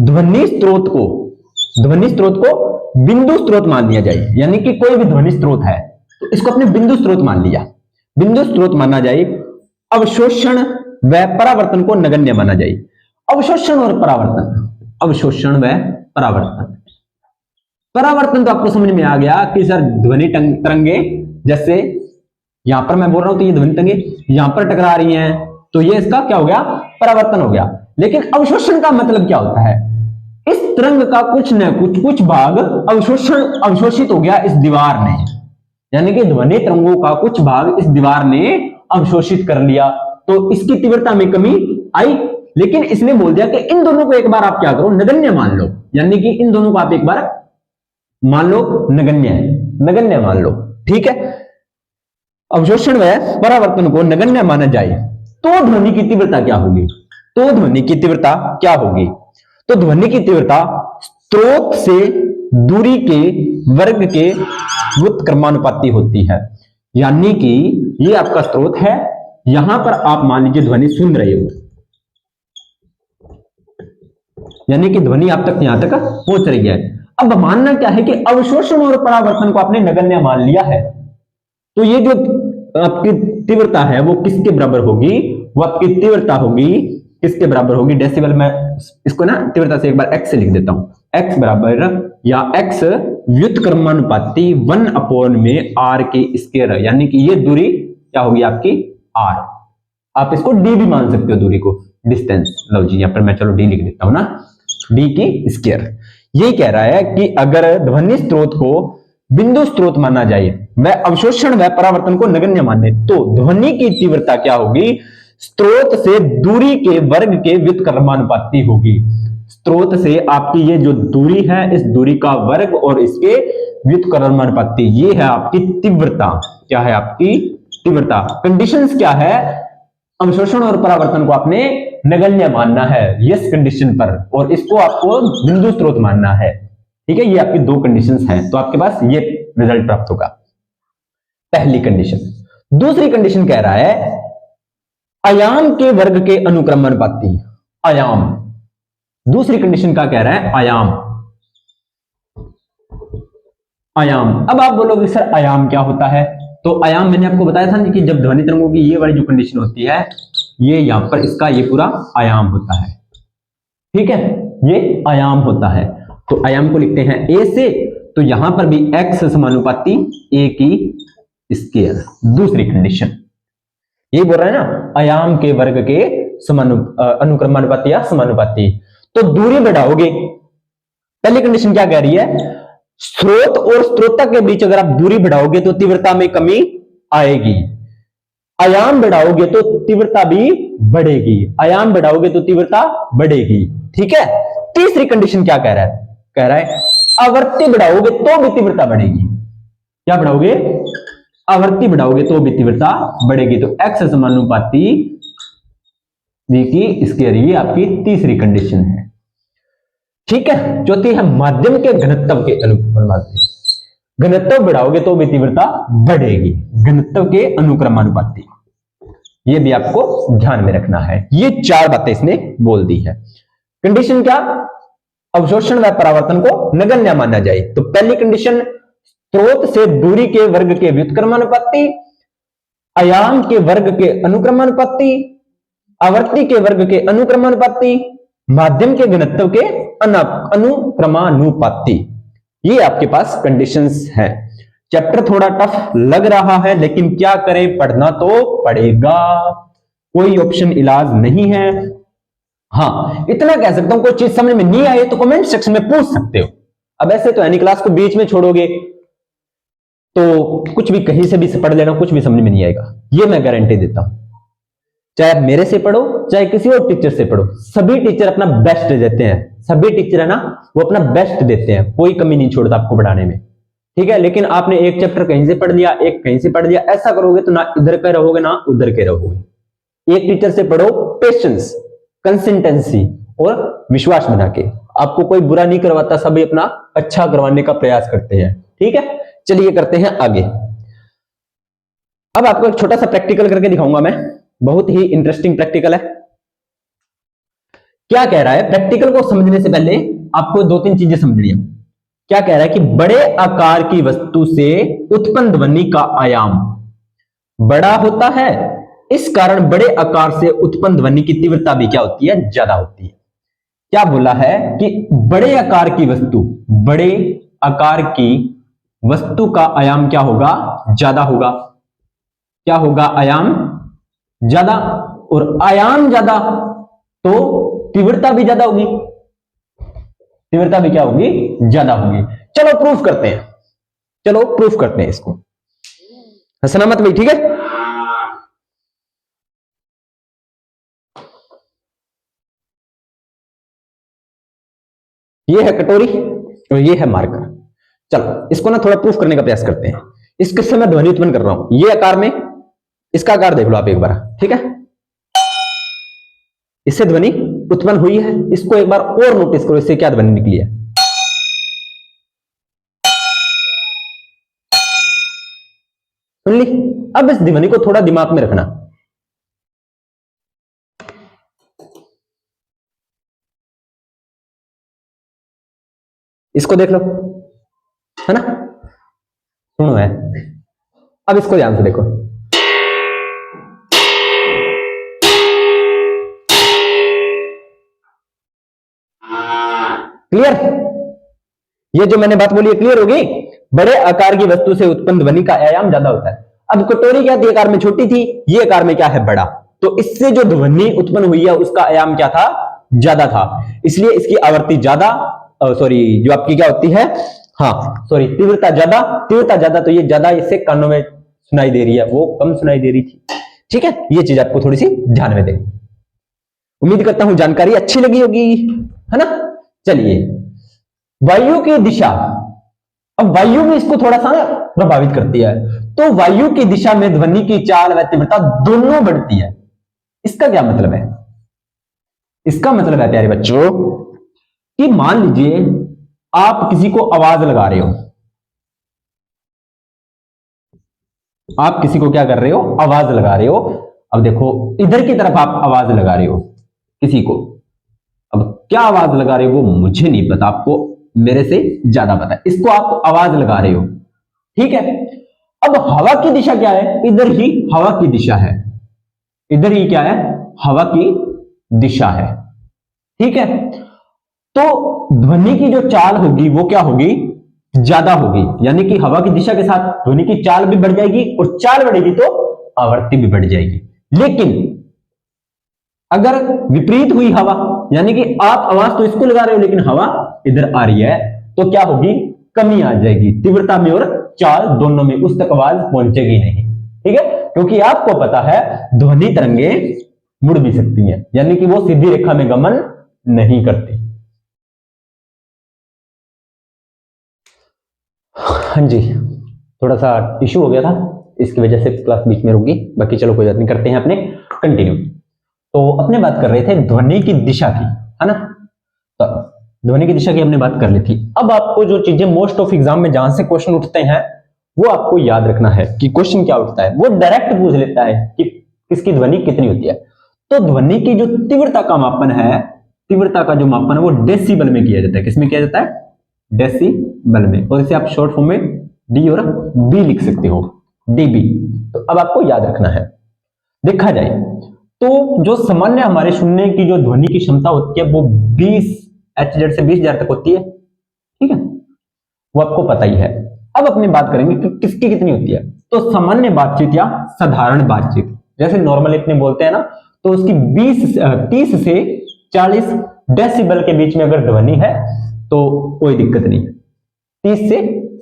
ध्वनि स्रोत को बिंदु स्रोत मान लिया जाए, यानी कि कोई भी ध्वनि स्रोत है तो इसको अपने बिंदु स्रोत मान लिया, बिंदु स्रोत माना जाए, अवशोषण व परावर्तन को नगण्य माना जाए। अवशोषण और परावर्तन, अवशोषण व परावर्तन तो आपको समझ में आ गया कि सर ध्वनि तरंगे, जैसे यहां पर मैं बोल रहा हूं तो ये ध्वनि तरंगे यहां पर टकरा रही हैं, तो ये इसका क्या हो गया, परावर्तन हो गया। लेकिन अवशोषण का मतलब क्या होता है? इस तरंग का कुछ भाग अवशोषित हो गया इस दीवार ने, यानी कि ध्वनि तरंगों का कुछ भाग इस दीवार ने अवशोषित कर लिया, तो इसकी तीव्रता में कमी आई। लेकिन इसने बोल दिया कि इन दोनों को एक बार आप क्या करो, नगण्य मान लो, यानी कि इन दोनों को आप एक बार मान लो नगण्य है, नगण्य मान लो, ठीक है। अवशोषण व परावर्तन को नगण्य माना जाए तो ध्वनि की तीव्रता क्या होगी? तो ध्वनि की तीव्रता क्या होगी? तो ध्वनि की तीव्रता स्रोत से दूरी के वर्ग के व्युत्क्रमानुपाती होती है। यानी कि ये आपका स्रोत है, यहां पर आप मान लीजिए ध्वनि सुन रहे हो, यानी कि ध्वनि आप तक यहां तक पहुंच रही है। अब मानना क्या है कि अवशोषण और परावर्तन को आपने नगण्य मान लिया है, तो ये जो आपकी तीव्रता है वो किसके बराबर होगी? वो आपकी तीव्रता होगी किसके बराबर होगी? डेसिबल, मैं इसको ना तीव्रता से एक बार x से लिख देता हूं, x बराबर या x व्युत्क्रमानुपाती 1 अपॉन में r के स्क्वायर, यानी कि ये दूरी क्या होगी आपकी आर। आप इसको डी भी मान सकते हो दूरी को, डिस्टेंस। लो जी यहां पर मैं चलो डी लिख देता हूं ना, डी की स्क्वायर। यही कह रहा है कि अगर ध्वनि स्रोत को बिंदु स्रोत माना जाए, वह अवशोषण व परावर्तन को नगण्य माने, तो ध्वनि की तीव्रता क्या होगी, स्रोत से दूरी के वर्ग के व्युत्क्रमानुपाती होगी। स्रोत से आपकी ये जो दूरी है, इस दूरी का वर्ग और इसके व्युत्क्रमानुपाती, ये है आपकी तीव्रता। क्या है आपकी तीव्रता। कंडीशंस क्या है, अवशोषण और परावर्तन को आपने नगण्य मानना है यस कंडीशन पर, और इसको आपको बिंदु स्रोत मानना है। ठीक है, ये आपकी दो कंडीशंस हैं, तो आपके पास ये रिजल्ट प्राप्त होगा, पहली कंडीशन। दूसरी कंडीशन कह रहा है आयाम के वर्ग के अनुक्रमानुपाती। आयाम, दूसरी कंडीशन का कह रहा है आयाम। आयाम, अब आप बोलोगे सर आयाम क्या होता है, तो आयाम मैंने आपको बताया था कि जब ध्वनि तरंगों की ये वाली जो कंडीशन होती है, ये यहां पर इसका ये पूरा आयाम होता है। ठीक है, ये आयाम होता है। तो आयाम को लिखते हैं ए से, तो यहां पर भी x समानुपाती a की स्क्वायर। दूसरी कंडीशन ये बोल रहा है ना, आयाम के वर्ग के अनुक्रमानुपाती या समानुपाती। तो दूरी बढ़ाओगे, पहली कंडीशन क्या कह रही है, स्रोत और स्रोतक के बीच अगर आप दूरी बढ़ाओगे तो तीव्रता में कमी आएगी। आयाम बढ़ाओगे तो तीव्रता भी बढ़ेगी, आयाम बढ़ाओगे तो तीव्रता बढ़ेगी। ठीक है, तीसरी कंडीशन क्या कह रहा है, कह रहा है आवृत्ति बढ़ाओगे तो भी तीव्रता बढ़ेगी। क्या बढ़ाओगे, आवृत्ति बढ़ाओगे तो भी तीव्रता बढ़ेगी। तो x समानुपाती v की स्क्वायर, ये आपकी तीसरी कंडीशन है। ठीक है, चौथी है माध्यम के घनत्व के अनुक्रमानुपाती। घनत्व बढ़ाओगे तो भी तीव्रता बढ़ेगी, घनत्व के अनुक्रमानुपाती। ये भी आपको ध्यान में रखना है। ये चार बातें इसने बोल दी है। कंडीशन क्या, अवशोषण व परावर्तन को नगण्य माना जाए। तो पहली कंडीशन, स्रोत से दूरी के वर्ग के व्युत्क्रमानुपाती, आयाम के वर्ग के अनुक्रमानुपाती, आवृत्ति के वर्ग के अनुक्रमानुपाती, माध्यम के घनत्व के अनुक्रमानुपाती। ये आपके पास कंडीशंस हैं। चैप्टर थोड़ा टफ लग रहा है, लेकिन क्या करें, पढ़ना तो पड़ेगा, कोई ऑप्शन इलाज नहीं है। हाँ, इतना कह सकता हूं, कोई चीज समझ में नहीं आए तो कमेंट सेक्शन में पूछ सकते हो। अब ऐसे तो है नहीं, क्लास को बीच में छोड़ोगे तो कुछ भी कहीं से भी पढ़ लेना, कुछ भी समझ में नहीं आएगा, ये मैं गारंटी देता हूं। चाहे आप मेरे से पढ़ो, चाहे किसी और टीचर से पढ़ो, सभी टीचर अपना बेस्ट देते हैं। सभी टीचर है ना, वो अपना बेस्ट देते हैं, कोई कमी नहीं छोड़ता आपको पढ़ाने में। ठीक है, लेकिन आपने एक चैप्टर कहीं से पढ़ लिया, एक कहीं से पढ़ लिया, ऐसा करोगे तो ना इधर के रहोगे ना उधर के रहोगे। एक टीचर से पढ़ो, पेशेंस, कंसिस्टेंसी और विश्वास बना के। आपको कोई बुरा नहीं करवाता, सभी अपना अच्छा करवाने का प्रयास करते हैं। ठीक है, चलिए करते हैं आगे। अब आपको एक छोटा सा प्रैक्टिकल करके दिखाऊंगा मैं, बहुत ही इंटरेस्टिंग प्रैक्टिकल है। क्या कह रहा है, प्रैक्टिकल को समझने से पहले आपको दो तीन चीजें समझनी है। क्या कह रहा है कि बड़े आकार की वस्तु से उत्पन्न ध्वनि का आयाम बड़ा होता है, इस कारण बड़े आकार से उत्पन्न ध्वनि की तीव्रता भी क्या होती है, ज्यादा होती है। क्या बोला है कि बड़े आकार की वस्तु, बड़े आकार की वस्तु का आयाम क्या होगा, ज्यादा होगा। क्या होगा, आयाम ज्यादा, और आयाम ज्यादा तो तीव्रता भी ज्यादा होगी, तीव्रता भी क्या होगी, ज्यादा होगी। चलो प्रूफ करते हैं, चलो प्रूफ करते हैं इसको, हंसना मत भाई, ठीक है। ये है कटोरी और ये है मार्कर। चलो इसको ना थोड़ा प्रूफ करने का प्रयास करते हैं। इस किस्से में ध्वनि उत्पन्न कर रहा हूं, ये आकार में, इसका आकार देख लो आप एक बार, ठीक है। इससे ध्वनि उत्पन्न हुई है, इसको एक बार और नोटिस करो, इससे क्या ध्वनि निकली है। सुन ली। अब इस ध्वनि को थोड़ा दिमाग में रखना। इसको देख लो, है ना, सुनो है। अब इसको ध्यान से देखो, क्लियर। ये जो मैंने बात बोली है क्लियर होगी। बड़े आकार की वस्तु से उत्पन्न ध्वनि का आयाम ज्यादा होता है। अब कटोरी क्या थी, आकार में छोटी थी, ये आकार में क्या है, बड़ा। तो इससे जो ध्वनि उत्पन्न हुई है उसका आयाम क्या था, ज्यादा था, इसलिए इसकी आवृत्ति ज्यादा, सॉरी जो आपकी क्या होती है, हाँ सॉरी तीव्रता ज्यादा, तीव्रता ज्यादा, तो ये ज्यादा इससे कानों में सुनाई दे रही है, वो कम सुनाई दे रही थी। ठीक है, ये चीज आपको थोड़ी सी ध्यान में दें। उम्मीद करता हूं जानकारी अच्छी लगी होगी, है ना। चलिए, वायु की दिशा, अब वायु में इसको थोड़ा सा प्रभावित करती है, तो वायु की दिशा में ध्वनि की चाल व तीव्रता दोनों बढ़ती है। इसका क्या मतलब है, इसका मतलब है प्यारे बच्चों कि मान लीजिए आप किसी को आवाज लगा रहे हो, आप किसी को क्या कर रहे हो, आवाज लगा रहे हो। अब देखो इधर की तरफ आप आवाज लगा रहे हो किसी को, अब क्या आवाज लगा रहे हो वो मुझे नहीं पता, आपको मेरे से ज्यादा पता है, इसको आप आवाज लगा रहे हो, ठीक है। अब हवा की दिशा क्या है, इधर ही हवा की दिशा है, इधर ही क्या है, हवा की दिशा है, ठीक है। तो ध्वनि की जो चाल होगी वो क्या होगी, ज्यादा होगी, यानी कि हवा की दिशा के साथ ध्वनि की चाल भी बढ़ जाएगी, और चाल बढ़ेगी तो आवृत्ति भी बढ़ जाएगी। लेकिन अगर विपरीत हुई हवा, यानी कि आप आवाज तो इसको लगा रहे हो लेकिन हवा इधर आ रही है, तो क्या होगी, कमी आ जाएगी तीव्रता में और चाल दोनों में, उस तक आवाज पहुंचेगी नहीं, ठीक है। क्योंकि आपको पता है ध्वनि तरंगे मुड़ भी सकती हैं, यानी कि वो सीधी रेखा में गमन नहीं करती। हाँ जी, थोड़ा सा इशू हो गया था, इसकी वजह से क्लास बीच में रुक गई, बाकी चलो कोई बात नहीं, करते हैं अपने कंटिन्यू। तो अपने बात कर रहे थे ध्वनि की दिशा की, है ना। तो ध्वनि की दिशा की हमने बात कर ली थी। अब आपको जो चीजें मोस्ट ऑफ एग्जाम में जहां से क्वेश्चन उठते हैं वो आपको याद रखना है कि क्वेश्चन क्या उठता है, वो डायरेक्ट पूछ लेता है कि किसकी ध्वनि कितनी होती है। तो ध्वनि की जो तीव्रता का मापन है, तीव्रता का जो मापन है वो डेसिबल में किया जाता है। किसमें किया जाता है, डेसिबल में, और इसे आप शॉर्ट फॉर्म में डी और बी लिख सकते हो, डीबी। तो अब आपको याद रखना है, देखा जाए तो जो सामान्य हमारे सुनने की जो ध्वनि की क्षमता होती है वो 20 HZ से 20,000 तक होती है, ठीक है, वो आपको पता ही है। अब अपनी बात करेंगे कि किसकी कितनी होती है। तो सामान्य बातचीत या साधारण बातचीत, जैसे नॉर्मल इतने बोलते हैं ना, तो उसकी 30 से 40 डेसिबल के बीच में अगर ध्वनि है तो कोई दिक्कत नहीं है। 30 से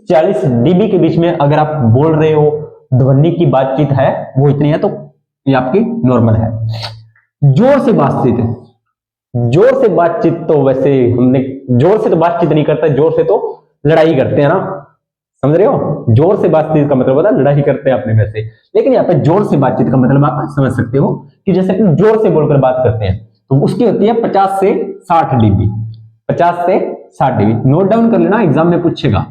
40 dB के बीच में अगर आप बोल रहे हो, ध्वनि की बातचीत है वो इतनी है, तो ये आपकी नॉर्मल है। जोर से बातचीत, जोर से बातचीत तो वैसे हमने जोर से तो बातचीत नहीं करता, जोर से तो लड़ाई करते हैं ना, समझ रहे हो। जोर से बातचीत का मतलब होता है लड़ाई करते हैं अपने में से, लेकिन यहाँ पे जोर से बातचीत का मतलब आप समझ सकते हो कि जैसे कि जोर से बोलकर बात करते हैं, तो उसकी होती है 50 से 60 dB, 50 से 60 dB। नोट डाउन कर लेना, एग्जाम में पूछेगा।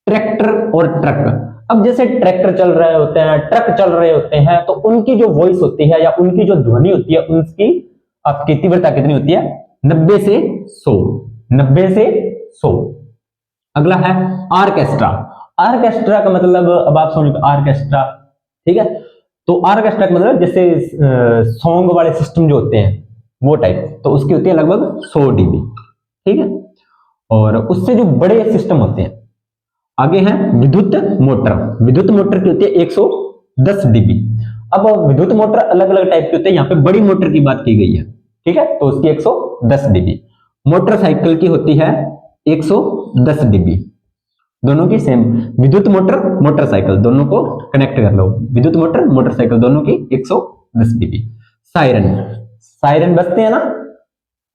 ट्रैक्टर और ट्रक, अब जैसे ट्रैक्टर चल रहे होते हैं, ट्रक चल रहे होते हैं, तो उनकी जो वॉइस होती है या उनकी जो ध्वनि होती है, उसकी आपकी तीव्रता कितनी होती है, 90 से 100, 90 से 100। अगला है आर्केस्ट्रा। आर्केस्ट्रा का मतलब, अब आप समझ, आर्केस्ट्रा, ठीक है। तो आर्केस्ट्रा का मतलब जैसे सॉन्ग वाले सिस्टम जो होते हैं वो टाइप, तो उसकी होती है लगभग 100 dB, ठीक है। और उससे जो बड़े सिस्टम होते हैं, आगे है विद्युत मोटर। विद्युत मोटर की होती है 110 dB। अब विद्युत मोटर अलग अलग टाइप के होते हैं, यहाँ पे बड़ी मोटर की बात की गई है, ठीक है, तो उसकी 110 dB। मोटरसाइकिल की होती है 110 dB, दोनों की सेम। विद्युत मोटर मोटरसाइकिल दोनों को कनेक्ट कर लो, विद्युत मोटर मोटरसाइकिल दोनों की 110 dB। सायरन, सायरन बजते हैं ना,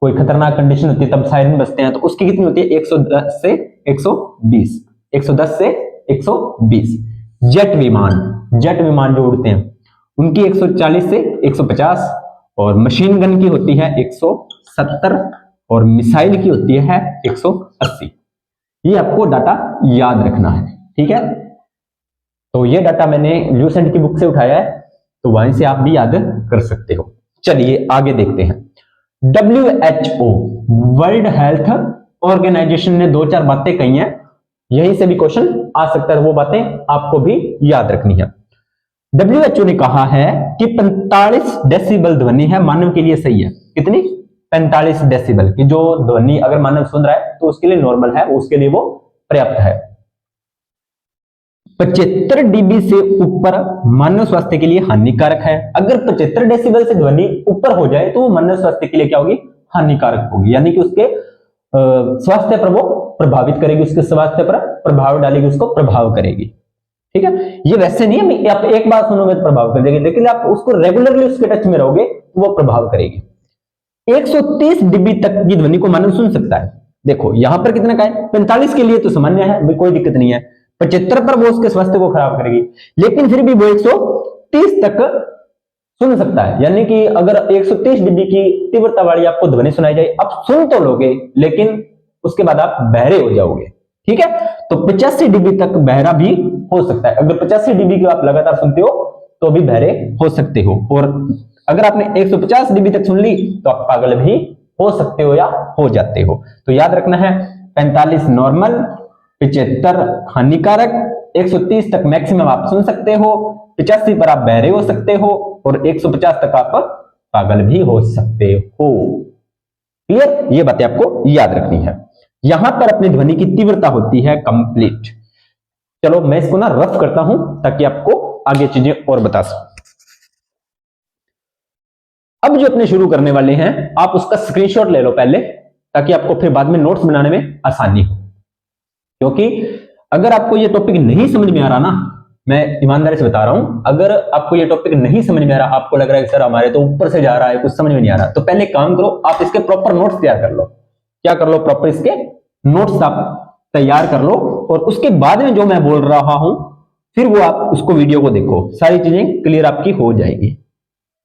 कोई खतरनाक कंडीशन होती है तब सायरन बजते हैं, तो उसकी कितनी होती है, 110 से 120, 110 से 120। जेट विमान, जेट विमान जो उड़ते हैं उनकी 140 से 150, और मशीन गन की होती है 170, और मिसाइल की होती है 180। ये आपको डाटा याद रखना है, ठीक है। तो ये डाटा मैंने ल्यूसेंट की बुक से उठाया है, तो वहीं से आप भी याद कर सकते हो। चलिए आगे देखते हैं। WHO वर्ल्ड हेल्थ ऑर्गेनाइजेशन ने 2-4 बातें कही हैं, यहीं से भी क्वेश्चन आ सकता है, वो बातें आपको भी याद रखनी है। WHO ने कहा है कि 45 डेसिबल ध्वनि है मानव के लिए सही है। कितनी, 45 डेसिबल की जो ध्वनि अगर मानव सुन रहा है तो उसके लिए नॉर्मल है, उसके लिए वो पर्याप्त है। 75 डीबी से ऊपर मानव स्वास्थ्य के लिए हानिकारक है। अगर 75 डेसिबल से ध्वनि ऊपर हो जाए तो वो मानव स्वास्थ्य के लिए क्या होगी, हानिकारक होगी, यानी कि उसके स्वास्थ्य पर वो प्रभावित करेगी, उसके स्वास्थ्य पर प्रभाव डालेगी, उसको प्रभाव करेगी। ठीक है, ये वैसे नहीं है आप एक बार सुनोगे तो प्रभाव कर देगी, लेकिन आप उसको रेगुलरली उसके टच में रहोगे तो वो प्रभाव करेगी। 130 डीबी तक की ध्वनि को मानव सुन सकता है। देखो यहां पर कितना का है, 45 के लिए तो सामान्य है, कोई दिक्कत नहीं है। 75 पर वो उसके स्वास्थ्य को खराब करेगी, लेकिन फिर भी वो 130 तक सुन सकता है, यानी कि अगर 130 डीबी की तीव्रता वाली आपको ध्वनि सुनाई जाए, आप सुन तो लोगे लेकिन उसके बाद आप बहरे हो जाओगे। ठीक है, तो 85 डीबी तक बहरा भी हो सकता है। अगर 85 डीबी की आप लगातार सुनते हो तो भी बहरे हो सकते हो, और अगर आपने 150 डीबी तक सुन ली तो आप पागल भी हो सकते हो या हो जाते हो। तो याद रखना है 45 नॉर्मल, 75 हानिकारक, 130 तक मैक्सिमम आप सुन सकते हो, 85 पर आप बहरे हो सकते हो, और 150 तक आप पागल भी हो सकते हो। क्लियर, ये बातें आपको याद रखनी है। यहां पर अपनी ध्वनि की तीव्रता होती है कंप्लीट। चलो मैं इसको ना रफ करता हूं ताकि आपको आगे चीजें और बता सकूं। अब जो अपने शुरू करने वाले हैं आप उसका स्क्रीनशॉट ले लो पहले, ताकि आपको फिर बाद में नोट्स बनाने में आसानी हो। क्योंकि अगर आपको ये टॉपिक नहीं समझ में आ रहा ना, मैं ईमानदारी से बता रहा हूं, अगर आपको ये टॉपिक नहीं समझ में आ रहा, आपको लग रहा है कि सर हमारे तो ऊपर से जा रहा है, कुछ समझ में नहीं आ रहा, तो पहले काम करो, आप इसके प्रॉपर नोट्स तैयार कर लो। क्या कर लो, प्रॉपर इसके नोट्स आप तैयार कर लो, और उसके बाद में जो मैं बोल रहा हूं फिर वो आप उसको वीडियो को देखो, सारी चीजें क्लियर आपकी हो जाएगी।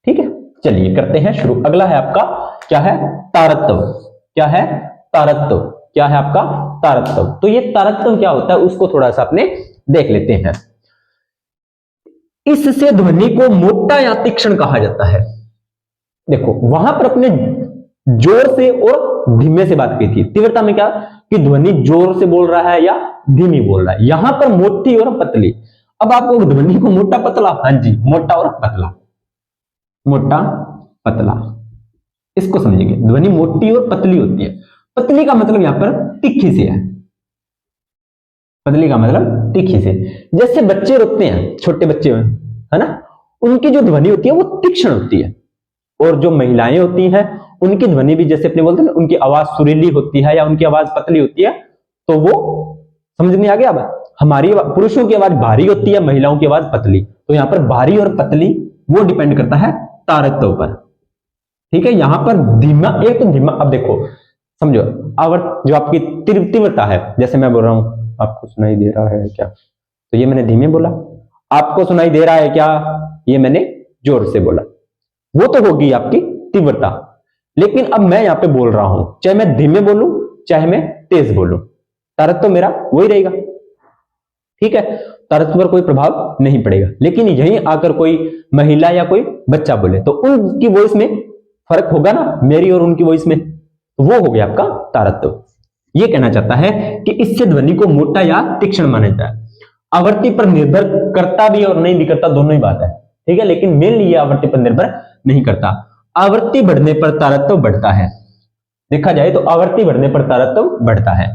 ठीक है, चलिए करते हैं शुरू। अगला है आपका क्या है, तारतव। क्या है, तारतव। क्या है आपका, तारतव। तो ये तारतव क्या होता है उसको थोड़ा सा अपने देख लेते हैं। इससे ध्वनि को मोटा या तीक्ष्ण कहा जाता है। देखो वहां पर अपने जोर से और धीमे से बात की थी। तीव्रता में क्या कि ध्वनि जोर से बोल रहा है या धीमी बोल रहा है। यहां पर मोटी और पतली। अब आपको ध्वनि को मोटा पतला, हाँ जी मोटा और पतला, मोटा पतला, इसको समझेंगे। ध्वनि मोटी और पतली होती है। पतली का मतलब यहां पर तीखी से है। पतली का मतलब तीखी से, जैसे बच्चे रोते हैं, छोटे बच्चे है ना, उनकी जो ध्वनि होती है वो तीक्ष्ण होती है। और जो महिलाएं होती हैं उनकी ध्वनि भी जैसे अपने बोलते हैं ना, उनकी आवाज सुरीली होती है या उनकी आवाज पतली होती है। तो वो समझ में आ गया। अब हमारी पुरुषों की आवाज भारी होती है, महिलाओं की आवाज पतली। तो यहां पर भारी और पतली वो डिपेंड करता है तारतव पर। ठीक है, यहां पर धीमा, एक तो धीमा, अब देखो समझो आवर्त जो आपकी तीव्रता है, जैसे मैं बोल रहा हूं आपको सुनाई दे रहा है क्या, तो ये मैंने धीमे बोला। आपको सुनाई दे रहा है क्या, ये मैंने जोर से बोला। वो तो होगी आपकी तीव्रता। लेकिन अब मैं यहां पे बोल रहा हूं, चाहे मैं धीमे बोलूं चाहे मैं तेज बोलूं, तारतव तो मेरा वही रहेगा। ठीक है, तारतव पर कोई प्रभाव नहीं पड़ेगा। लेकिन यहीं आकर कोई महिला या कोई बच्चा बोले तो उनकी वॉइस में फर्क होगा ना, मेरी और उनकी वॉइस में, तो वो हो गया आपका तारतव। ये कहना चाहता है कि इससे ध्वनि को मोटा या तीक्ष्ण माना जाता है। आवृत्ति पर निर्भर करता भी और नहीं भी करता, दोनों ही बात है। ठीक है, लेकिन मेनली ये आवृत्ति पर निर्भर नहीं करता। आवृत्ति बढ़ने पर तारतव बढ़ता है। देखा जाए तो आवृत्ति बढ़ने पर तारतव बढ़ता है।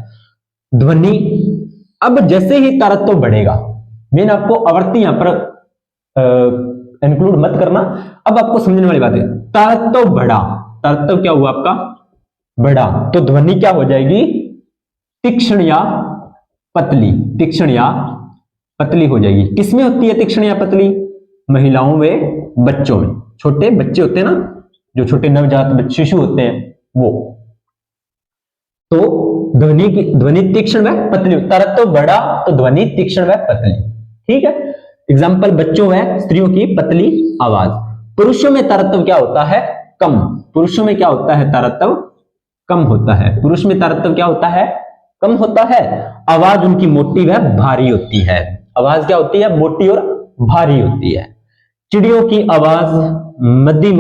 ध्वनि, अब जैसे ही तारतव बढ़ेगा, मैंने आपको आवृत्ति यहां पर इंक्लूड मत करना। अब आपको समझने वाली बात है, तारतव बढ़ा, तारतव क्या हुआ आपका, बढ़ा, तो ध्वनि क्या हो जाएगी, तीक्ष्ण या पतली, तीक्ष्ण या पतली हो जाएगी। किसमें होती है तीक्ष्ण या पतली, महिलाओं में, बच्चों में। छोटे बच्चे होते हैं ना, जो छोटे नवजात शिशु होते हैं वो, तो ध्वनि तीक्ष्ण व पतली, तारतव बढ़ा तो ध्वनि तीक्ष्ण व पतली। ठीक है, एग्जाम्पल बच्चों व स्त्रियों की पतली आवाज। पुरुषों में तारतव क्या होता है, कम। पुरुषों में क्या होता है, तारतव कम होता है। पुरुष में तारतव क्या होता है, कम होता है। आवाज उनकी मोटी व भारी होती है। आवाज क्या होती है, मोटी और भारी होती है। चिड़ियों की आवाज मध्यम,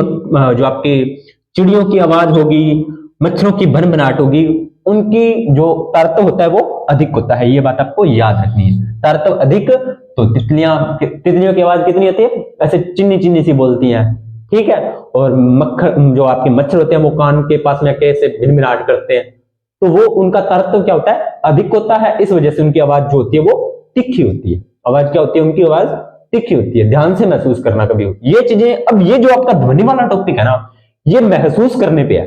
जो आपके चिड़ियों की आवाज होगी, मच्छरों की भनभनाहट होगी, उनकी जो तारतव होता है वो अधिक होता है। ये बात आपको याद रखनी है। तारतव अधिक तो तितलियों की आवाज कितनी होती है, ऐसे चिन्नी चिन्नी सी बोलती हैं। ठीक है, और मक्खर, जो आपके मच्छर होते हैं वो कान के पास में कैसे भिनभिनाहट करते हैं, तो वो उनका तारतव क्या होता है, अधिक होता है। इस वजह से उनकी आवाज जो होती है वो तीखी होती है। आवाज क्या होती है, उनकी आवाज तीखी होती है, ध्यान से महसूस करना कभी ये चीजें। अब ये जो आपका ध्वनि वाला टॉपिक है ना, ये महसूस करने पे है,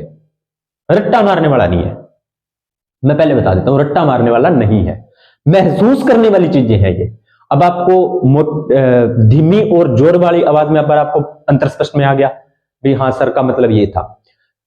रट्टा मारने वाला नहीं है। मैं पहले बता देता हूं, रट्टा मारने वाला नहीं है, महसूस करने वाली चीजें हैं ये। अब आपको धीमी और जोर वाली आवाज में अगर आपको अंतर स्पष्ट में आ गया भी हाँ सर का मतलब ये था,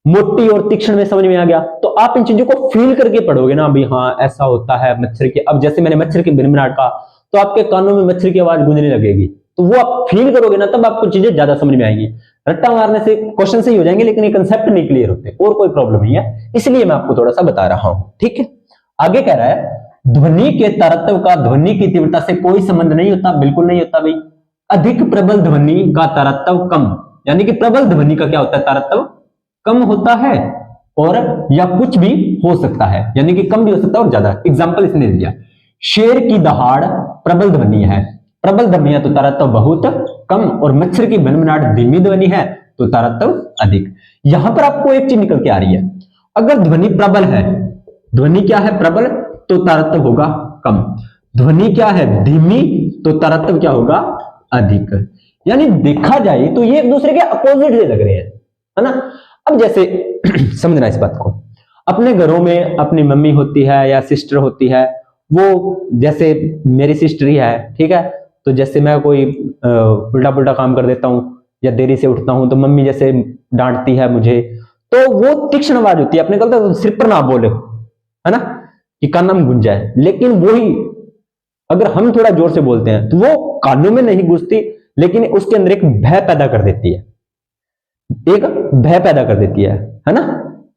मोटी और तीक्ष्ण में समझ में आ गया, तो आप इन चीजों को फील करके पढ़ोगे ना भी हाँ ऐसा होता है मच्छर की। अब जैसे मैंने मच्छर की भिनभिनाहट कहा, तो आपके कानों में मच्छर की आवाज गूंजने लगेगी, तो वो आप फील करोगे ना, तब आपको चीजें ज्यादा समझ में आएंगी। रट्टा मारने से क्वेश्चन से ही हो जाएंगे, लेकिन ये कंसेप्ट नहीं क्लियर होते, और कोई प्रॉब्लम नहीं है, इसलिए मैं आपको थोड़ा सा बता रहा हूं। ठीक है, आगे कह रहा है ध्वनि के तारतम्य का ध्वनि की तीव्रता से कोई संबंध नहीं होता, बिल्कुल नहीं होता भाई। अधिक प्रबल ध्वनि का तारतम्य कम, यानी कि प्रबल ध्वनि का क्या होता है, तारतम्य कम होता है, और या कुछ भी हो सकता है, यानी कि कम भी हो सकता है और ज्यादा। एग्जांपल इसने दे दिया, शेर की दहाड़ प्रबल ध्वनि है, प्रबल ध्वनि है तो तारतम्य बहुत कम, और मच्छर की भिनभिनाहट धीमी ध्वनि है तो तारतम्य अधिक। यहां पर आपको एक चीज निकल के आ रही है, अगर ध्वनि प्रबल है, ध्वनि क्या है प्रबल, तो तारतम्य होगा कम, ध्वनि क्या है धीमी, तो तारतम्य क्या होगा अधिक। यानी देखा जाए तो ये एक दूसरे के अपोजिट से लग रहे हैं, है ना। अब जैसे समझना इस बात को, अपने घरों में अपनी मम्मी होती है या सिस्टर होती है, वो जैसे मेरी सिस्टर ही है, ठीक है, तो जैसे मैं कोई उल्टा पुल्टा काम कर देता हूं या देरी से उठता हूं, तो मम्मी जैसे डांटती है मुझे, तो वो तीक्ष्ण आवाज होती है, अपने गलत सिर पर ना बोले, है ना, कि कानों में गूंज जाए। लेकिन वही अगर हम थोड़ा जोर से बोलते हैं तो वो कानों में नहीं गूंजती, लेकिन उसके अंदर एक भय पैदा कर देती है, एक भय पैदा कर देती है ना।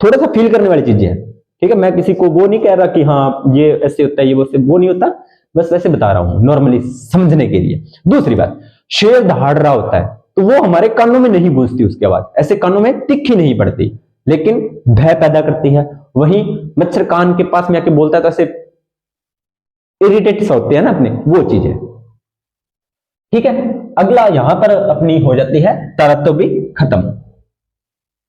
थोड़ा सा फील करने वाली चीजें हैं, ठीक है। मैं किसी को वो नहीं कह रहा कि हाँ ये ऐसे होता है, ये वो नहीं होता, बस वैसे बता रहा हूं नॉर्मली समझने के लिए। दूसरी बात, शेर दहाड़ रहा होता है तो वो हमारे कानों में नहीं गूंजती उसकी आवाज, ऐसे कानों में तिखी नहीं पड़ती, लेकिन भय पैदा करती है। वहीं मच्छर कान के पास में आके बोलता है तो ऐसे इरिटेट सा होते हैं ना अपने, वो चीज है। ठीक है, अगला यहां पर अपनी हो जाती है तारतम्य भी खत्म।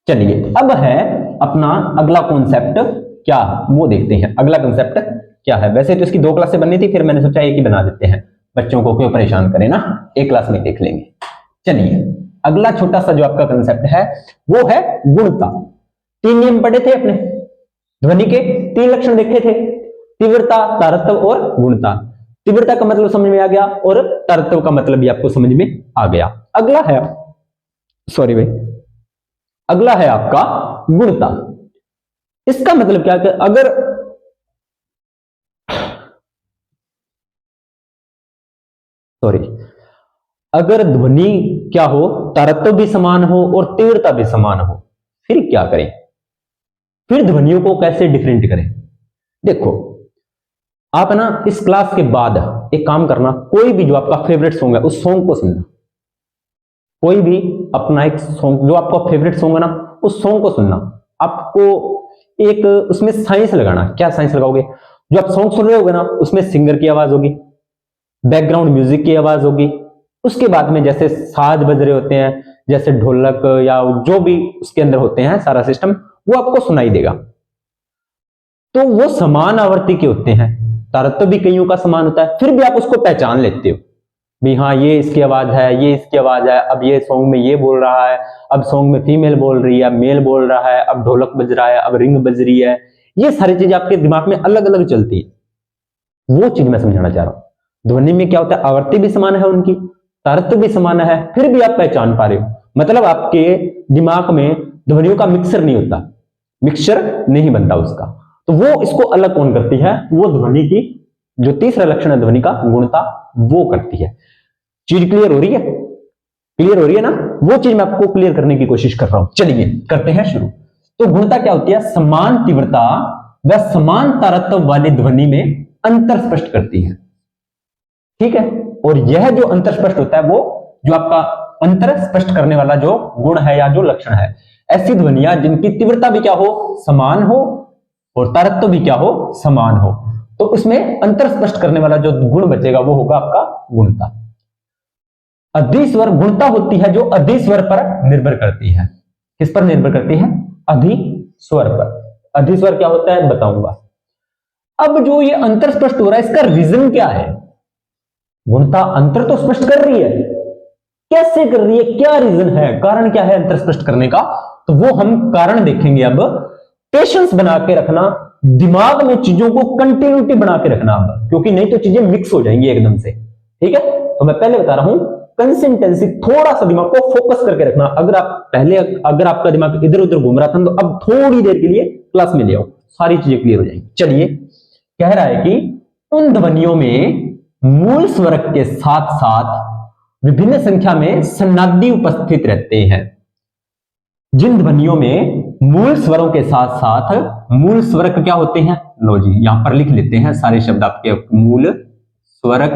चलिए अब है अपना अगला कॉन्सेप्ट, क्या वो देखते हैं। अगला कॉन्सेप्ट क्या है, वैसे तो इसकी 2 क्लासें बननी थी, फिर मैंने सोचा एक ही बना देते हैं, बच्चों को क्यों परेशान करें ना, एक क्लास में देख लेंगे। चलिए अगला छोटा सा जो आपका कंसेप्ट है वो है गुणता। 3 नियम पढ़े थे अपने, ध्वनि के 3 लक्षण देखे थे, तीव्रता, तारतम्य और गुणता। तीव्रता का मतलब समझ में आ गया और तारतम्य का मतलब भी आपको समझ में आ गया। अगला है, सॉरी भाई, अगला है आपका गुणता। इसका मतलब क्या है, अगर अगर ध्वनि क्या हो, तारतम्य भी समान हो और तीव्रता भी समान हो, फिर क्या करें, फिर ध्वनियों को कैसे डिफरेंट करें। देखो आप ना इस क्लास के बाद एक काम करना, कोई भी जो आपका फेवरेट सॉन्ग है उस सॉन्ग को सुनना, कोई भी अपना एक सॉन्ग जो आपका फेवरेट सॉन्ग है ना, उस सॉन्ग को सुनना। आपको एक उसमें साइंस लगाना। क्या साइंस लगाओगे, जो आप सॉन्ग सुन रहे होगे ना उसमें सिंगर की आवाज होगी, बैकग्राउंड म्यूजिक की आवाज होगी, उसके बाद में जैसे साज बज रहे होते हैं, जैसे ढोलक या जो भी उसके अंदर होते हैं सारा सिस्टम, वो आपको सुनाई देगा। तो वो समान आवृत्ति के होते हैं, तारतम्य भी कईयों का समान होता है, फिर भी आप उसको पहचान लेते हो भी हाँ ये इसकी आवाज है, ये इसकी आवाज है, अब ये सॉन्ग में ये बोल रहा है, अब सॉन्ग में फीमेल बोल रही है, मेल बोल रहा है, अब ढोलक बज रहा है, अब रिंग बज रही है। ये सारी चीजें आपके दिमाग में अलग अलग चलती है, वो चीज मैं समझाना चाह रहा हूं। ध्वनि में क्या होता है, आवृत्ति भी समान है उनकी, तारतम्य भी समान है, फिर भी आप पहचान पा रहे हो, मतलब आपके दिमाग में ध्वनियों का मिक्सर नहीं होता, मिक्सचर नहीं बनता उसका। तो वो इसको अलग कौन करती है, वो ध्वनि की जो तीसरा लक्षण है ध्वनि का, गुणता, वो करती है। चीज क्लियर हो रही है, क्लियर हो रही है ना, वो चीज मैं आपको क्लियर करने की कोशिश कर रहा हूं। चलिए करते हैं शुरू। तो गुणता क्या होती है, समान तीव्रता व समान तारतम्य वाली ध्वनि में अंतर स्पष्ट करती है। ठीक है, और यह जो अंतर स्पष्ट होता है, वो जो आपका अंतर स्पष्ट करने वाला जो गुण है या जो लक्षण है, ऐसी ध्वनियां जिनकी तीव्रता भी क्या हो, समान हो, और तारतम्य भी क्या हो, समान हो, तो उसमें अंतर स्पष्ट करने वाला जो गुण बचेगा वो होगा आपका गुणता। अधिस्वर गुणता होती है जो अधिस्वर पर निर्भर करती है। किस पर निर्भर करती है, अधिस्वर पर। अधिस्वर क्या होता है बताऊंगा। अब जो ये अंतर स्पष्ट हो रहा है, इसका रीजन क्या है, गुणता अंतर तो स्पष्ट कर रही है, कैसे कर रही है, क्या रीजन है, कारण क्या है अंतर स्पष्ट करने का, तो वो हम कारण देखेंगे। अब पेशेंस बना के रखना, दिमाग में चीजों को कंटिन्यूटी बना के रखना अब, क्योंकि नहीं तो चीजें मिक्स हो जाएंगी एकदम से। ठीक है, तो मैं पहले बता रहा हूं, कंसिस्टेंसी, थोड़ा सा दिमाग को फोकस करके रखना। अगर आपका दिमाग इधर उधर घूम रहा था तो अब थोड़ी देर के लिए क्लास में ले आओ, सारी चीजें क्लियर हो जाएंगी। चलिए, कह रहा है कि उन ध्वनियों में मूल स्वर के साथ साथ विभिन्न संख्या में सन्नादी उपस्थित रहते हैं। जिन ध्वनियों में मूल स्वरों के साथ साथ मूल स्वर क्या होते हैं, लो जी यहां पर लिख लेते हैं सारे शब्द आपके। मूल स्वर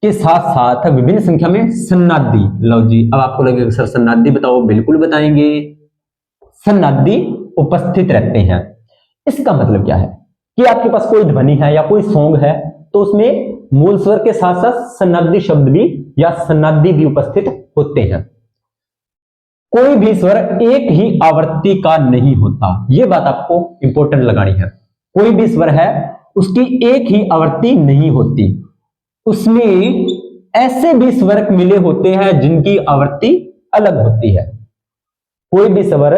के साथ साथ विभिन्न संख्या में सन्नादी, लो जी अब आपको लगेगा सर सन्नादी बताओ, बिल्कुल बताएंगे, सन्नादी उपस्थित रहते हैं। इसका मतलब क्या है कि आपके पास कोई ध्वनि है या कोई सॉन्ग है तो उसमें मूल स्वर के साथ साथ सन्नादी शब्द भी या सन्नादी भी उपस्थित होते हैं। कोई भी स्वर एक ही आवृत्ति का नहीं होता, यह बात आपको इंपॉर्टेंट लगानी है। कोई भी स्वर है उसकी एक ही आवृत्ति नहीं होती, उसमें ऐसे भी स्वर मिले होते हैं जिनकी आवृत्ति अलग होती है। कोई भी स्वर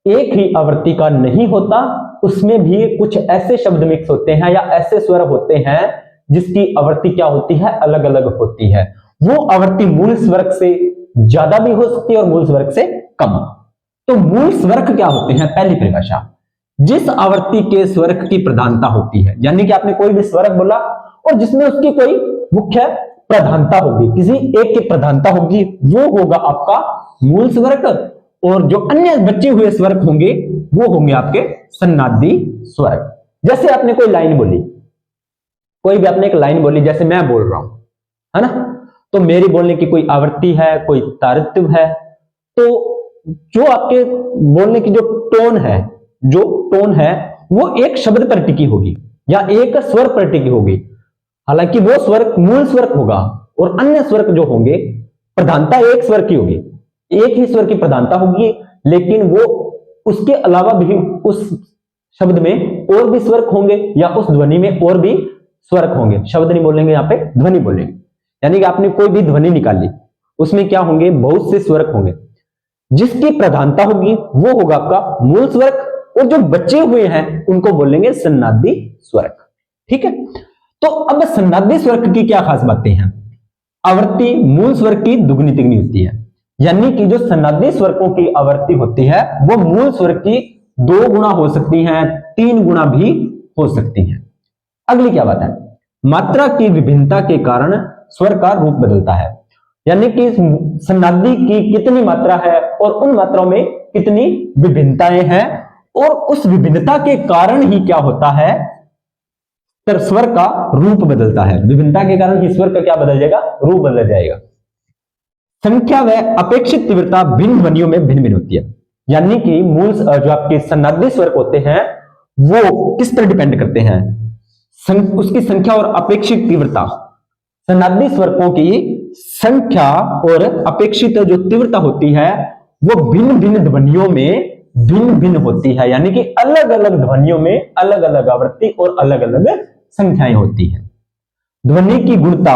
एक ही आवृत्ति का नहीं होता, उसमें भी कुछ ऐसे शब्द मिक्स होते हैं या ऐसे स्वर होते हैं जिसकी आवृत्ति क्या होती है, अलग अलग होती है। वो आवृत्ति मूल स्वर से ज्यादा भी हो सकती है और मूल स्वर से कम। तो मूल स्वर क्या होते हैं, पहली परिभाषा, जिस आवृत्ति के स्वर की प्रधानता होती है, यानी कि आपने कोई भी स्वर बोला और जिसमें उसकी कोई मुख्य प्रधानता होगी, किसी एक की प्रधानता होगी, वो होगा आपका मूल स्वर, और जो अन्य बचे हुए स्वर होंगे वो होंगे आपके सन्नादी स्वर। जैसे आपने कोई लाइन बोली, कोई भी आपने एक लाइन बोली, जैसे मैं बोल रहा हूं, है ना, तो मेरी बोलने की कोई आवृत्ति है, कोई तारतम्य है, तो जो आपके बोलने की जो टोन है वो एक शब्द पर टिकी होगी या एक स्वर पर टिकी होगी। हालांकि वो स्वर मूल स्वर होगा और अन्य स्वर जो होंगे प्रधानता एक स्वर की होगी, एक ही स्वर की प्रधानता होगी, लेकिन वो उसके अलावा भी उस शब्द में और भी स्वर होंगे या उस ध्वनि में और भी स्वर होंगे। शब्द नहीं बोलेंगे, यहाँ पे ध्वनि बोलेंगे। यानी कि आपने कोई भी ध्वनि निकाली, उसमें क्या होंगे, बहुत से स्वर होंगे, जिसकी प्रधानता होगी वो होगा आपका मूल स्वर, और जो बचे हुए हैं उनको बोलेंगे सन्नादी स्वर। ठीक है, तो अब सन्नादी स्वर की क्या खास बातें हैं। आवृत्ति मूल स्वर की दुगनी तिगनी होती है, यानी कि जो सन्नादी स्वरकों की आवृत्ति होती है वो मूल स्वर की 2 गुना हो सकती है, 3 गुना भी हो सकती है। अगली क्या बात है, मात्रा की विभिन्नता के कारण स्वर का रूप बदलता है, यानी कि सन्नादी की कितनी मात्रा है और उन मात्राओं में कितनी विभिन्नताएं हैं, और उस विभिन्नता के कारण ही क्या होता है, स्वर का रूप बदलता है। विभिन्नता के कारण ही स्वर का क्या बदल जाएगा, रूप बदल जाएगा। संख्या व अपेक्षित तीव्रता भिन्न ध्वनियों में भिन्न भिन्न होती है, यानी कि मूल जो आपके सन्नादी स्वर होते हैं वो किस पर डिपेंड करते हैं, उसकी संख्या और अपेक्षित तीव्रता। सन्नादी स्वरकों की संख्या और अपेक्षित जो तीव्रता होती है वो भिन्न भिन्न ध्वनियों में भिन्न भिन्न होती है, यानी कि अलग अलग ध्वनियों में अलग अलग आवृत्ति और अलग अलग संख्याएं होती है। ध्वनि की गुणता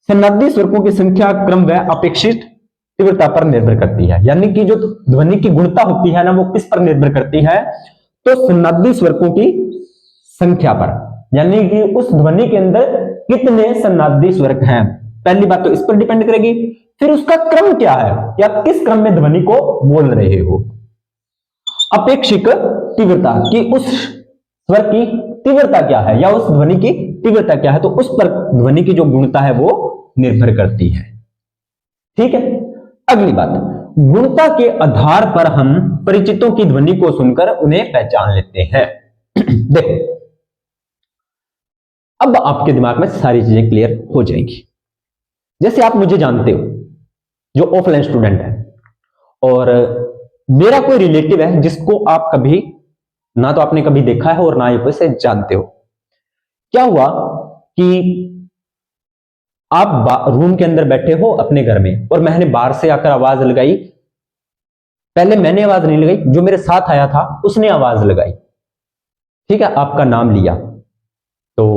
सन्नादी स्वरकों की संख्या, क्रम व अपेक्षित तीव्रता पर निर्भर करती है, यानी कि जो ध्वनि की गुणता होती है ना वो किस पर निर्भर करती है, तो सन्नादी स्वरकों की संख्या पर, यानी कि उस ध्वनि के अंदर कितने सन्नादी स्वर हैं, पहली बात तो इस पर डिपेंड करेगी। फिर उसका क्रम क्या है कि आप किस क्रम में ध्वनि को बोल रहे हो। अपेक्षित तीव्रता कि उस स्वर की तीव्रता क्या है या उस ध्वनि की तीव्रता क्या है, तो उस पर ध्वनि की जो गुणता है वो निर्भर करती है। ठीक है, अगली बात, गुणता के आधार पर हम परिचितों की ध्वनि को सुनकर उन्हें पहचान लेते हैं। देखो, अब आपके दिमाग में सारी चीजें क्लियर हो जाएंगी। जैसे आप मुझे जानते हो जो ऑफलाइन स्टूडेंट है, और मेरा कोई रिलेटिव है जिसको आप कभी ना तो आपने कभी देखा है और ना ही उसे जानते हो। क्या हुआ कि आप रूम के अंदर बैठे हो अपने घर में और मैंने बाहर से आकर आवाज लगाई, पहले मैंने आवाज नहीं लगाई, जो मेरे साथ आया था उसने आवाज लगाई। ठीक है, आपका नाम लिया, तो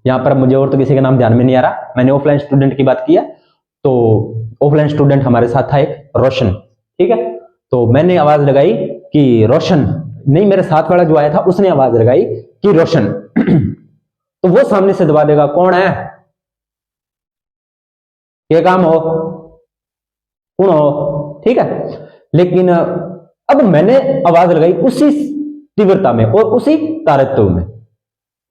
यहां पर मुझे और तो किसी का नाम ध्यान में नहीं आ रहा, मैंने ऑफलाइन स्टूडेंट की बात की है, तो ऑफलाइन स्टूडेंट हमारे साथ था एक रोशन, ठीक है। तो मैंने आवाज लगाई कि रोशन, नहीं मेरे साथ वाला जो आया था उसने आवाज लगाई कि रोशन तो वो सामने से दबा देगा कौन है, ये काम हो, कौन हो, ठीक है। लेकिन अब मैंने आवाज लगाई उसी तीव्रता में और उसी तारतम्य में,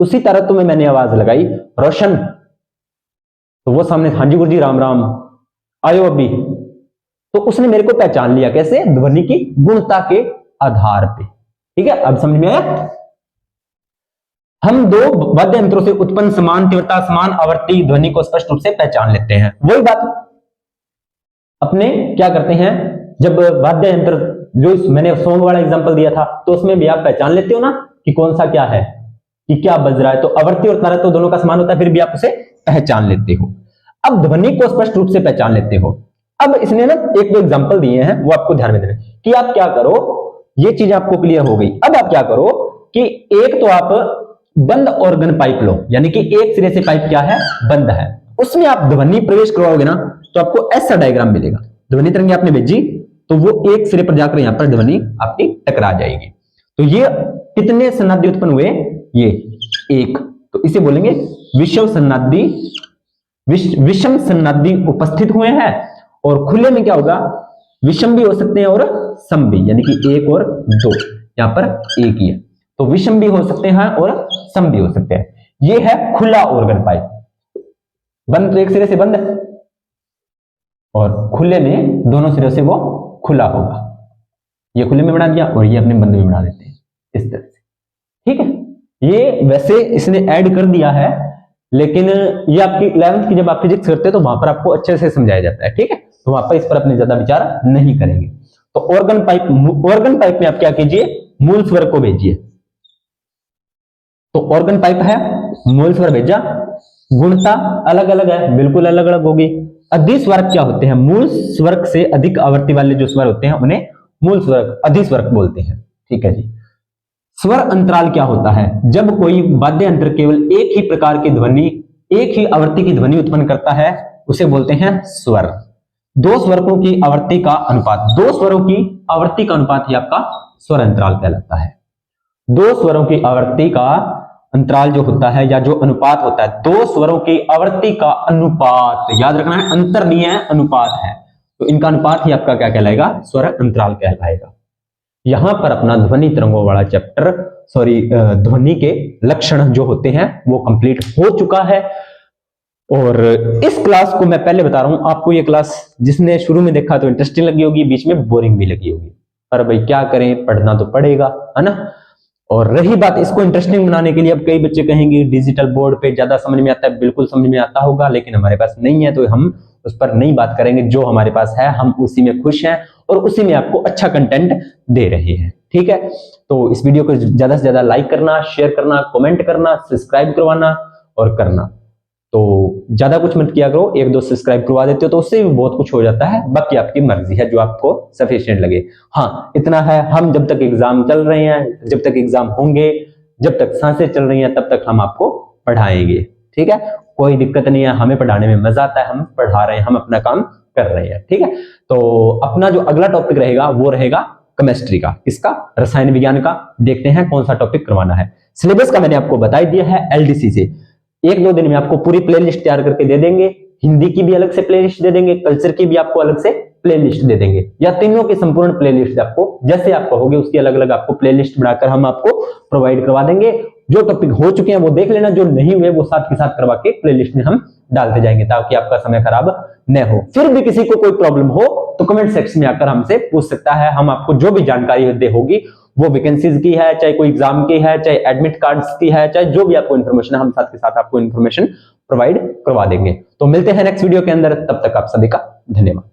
उसी तारतम्य में मैंने आवाज लगाई रोशन, तो वो सामने हाँ जी गुरु जी राम राम, आयो अभी। तो उसने मेरे को पहचान लिया, कैसे, ध्वनि की गुणता के आधार पे, ठीक है। अब समझ में आया। हम दो वाद्य यंत्रों से उत्पन्न समान तीव्रता समान आवर्ती ध्वनि को स्पष्ट रूप से पहचान लेते हैं। वही बात अपने क्या करते हैं, जब वाद्य यंत्र, जो मैंने सॉन्ग वाला एग्जांपल दिया था, तो उसमें भी आप पहचान लेते हो ना कि कौन सा क्या है, कि क्या बज रहा है, तो आवर्ती और तारतम्य तो दोनों का समान होता है, फिर भी आप उसे पहचान लेते हो। अब ध्वनि को स्पष्ट रूप से पहचान लेते हो। अब इसने ना एक दो एग्जांपल दिए हैं, वो आपको ध्यान में देना कि आप क्या करो, ये चीज आपको क्लियर हो गई। अब आप क्या करो कि एक तो आप बंद ऑर्गन पाइप लो, यानी कि एक सिरे से पाइप क्या है, बंद है, उसमें आप ध्वनि प्रवेश करवाओगे ना, तो आपको ऐसा डायग्राम मिलेगा। ध्वनि तरंगे आपने भेजी तो वो एक सिरे पर जाकर यहां पर ध्वनि आपकी टकरा जाएगी। तो ये कितने सन्नादी उत्पन्न हुए, ये एक, तो इसे बोलेंगे विषम सन्नादी, विषम सन्नादी उपस्थित हुए हैं। और खुले में क्या होगा, विषम भी हो सकते हैं और सम भी, यानी कि एक और दो, यहां पर एक ही है, तो विषम भी हो सकते हैं और सम भी हो सकते हैं। ये है खुला ऑर्गन पाइप, बंद तो एक सिरे से बंद है और खुले में दोनों सिरों से वो खुला होगा। ये खुले में बना दिया और ये अपने बंद में बना देते हैं इस तरह से, ठीक है। ये वैसे इसने ऐड कर दिया है, लेकिन ये आपकी 11th की जब आप फिजिक्स करते हैं तो वहां पर आपको अच्छे से समझाया जाता है, ठीक है। तो वहां पर इस पर अपने ज्यादा विचार नहीं करेंगे। तो ऑर्गन पाइप में आप क्या कीजिए, मूल स्वर को भेजिए। तो ऑर्गन पाइप है, मूल स्वर भेजा, गुणता अलग अलग है, बिल्कुल अलग अलग होगी। अधिस्वरक क्या होते हैं, मूल स्वर से अधिक आवृत्ति वाले जो स्वर होते हैं उन्हें मूल स्वर अधिस्वरक बोलते हैं, ठीक है जी। स्वर अंतराल क्या होता है, जब कोई वाद्य यंत्र केवल एक ही प्रकार की ध्वनि, एक ही आवृत्ति की ध्वनि उत्पन्न करता है, उसे बोलते हैं स्वर। दो स्वरों की आवृत्ति का अनुपात, दो स्वरों की आवृत्ति का अनुपात ही आपका स्वर अंतराल कहलाता है। दो स्वरों की आवृत्ति का अंतराल जो होता है, या जो अनुपात होता है, दो स्वरों की आवृत्ति का अनुपात, याद रखना है, अंतर नहीं है, अनुपात है, तो इनका अनुपात ही आपका क्या कहलाएगा, स्वर अंतराल कहलाएगा। यहां पर अपना ध्वनि तरंगों वाला चैप्टर, ध्वनि के लक्षण जो होते हैं वो कंप्लीट हो चुका है। और इस क्लास को मैं पहले बता रहा हूं, आपको ये क्लास जिसने शुरू में देखा तो इंटरेस्टिंग लगी होगी, बीच में बोरिंग भी लगी होगी, पर भाई क्या करें, पढ़ना तो पड़ेगा, है ना। और रही बात इसको इंटरेस्टिंग बनाने के लिए, अब कई बच्चे कहेंगे डिजिटल बोर्ड पे ज्यादा समझ में आता है, बिल्कुल समझ में आता होगा, लेकिन हमारे पास नहीं है, तो हम उस पर नहीं बात करेंगे। जो हमारे पास है हम उसी में खुश हैं और उसी में आपको अच्छा कंटेंट दे रहे हैं, ठीक है। तो इस वीडियो को ज्यादा से ज्यादा लाइक करना, शेयर करना, कमेंट करना, सब्सक्राइब करवाना और करना। तो ज्यादा कुछ मत किया करो, एक दो सब्सक्राइब करवा देते हो तो उससे भी बहुत कुछ हो जाता है, बाकी आपकी मर्जी है, जो आपको सफिशिएंट लगे। हाँ इतना है, हम जब तक एग्जाम चल रहे हैं, जब तक एग्जाम होंगे, जब तक सांसें चल रही हैं, तब तक हम आपको पढ़ाएंगे, ठीक है। कोई दिक्कत नहीं है, हमें पढ़ाने में मजा आता है, हम पढ़ा रहे हैं, हम अपना काम कर रहे हैं, ठीक है। तो अपना जो अगला टॉपिक रहेगा वो रहेगा केमिस्ट्री का, इसका रसायन विज्ञान का। देखते हैं कौन सा टॉपिक करवाना है। सिलेबस का मैंने आपको बता दिया है एलडीसी से, एक दो दिन में आपको पूरी प्लेलिस्ट तैयार करके दे देंगे। हिंदी की भी अलग से प्लेलिस्ट दे देंगे, कल्चर की भी आपको अलग से प्लेलिस्ट दे देंगे, या तीनों की संपूर्ण प्लेलिस्ट आपको जैसे आप कहोगे उसकी अलग अलग आपको प्लेलिस्ट बनाकर हम आपको प्रोवाइड करवा देंगे। जो टॉपिक हो चुके हैं वो देख लेना, जो नहीं हुए वो साथ के साथ करवा के प्लेलिस्ट में हम डालते जाएंगे, ताकि आपका समय खराब न हो। फिर भी किसी को कोई प्रॉब्लम हो तो कमेंट सेक्शन में आकर हमसे पूछ सकता है, हम आपको जो भी जानकारी दे होगी, वो वैकेंसीज की है, चाहे कोई एग्जाम की है, चाहे एडमिट कार्ड्स की है, चाहे जो भी आपको इन्फॉर्मेशन है, हम साथ के साथ आपको इन्फॉर्मेशन प्रोवाइड करवा देंगे। तो मिलते हैं नेक्स्ट वीडियो के अंदर, तब तक आप सभी का धन्यवाद।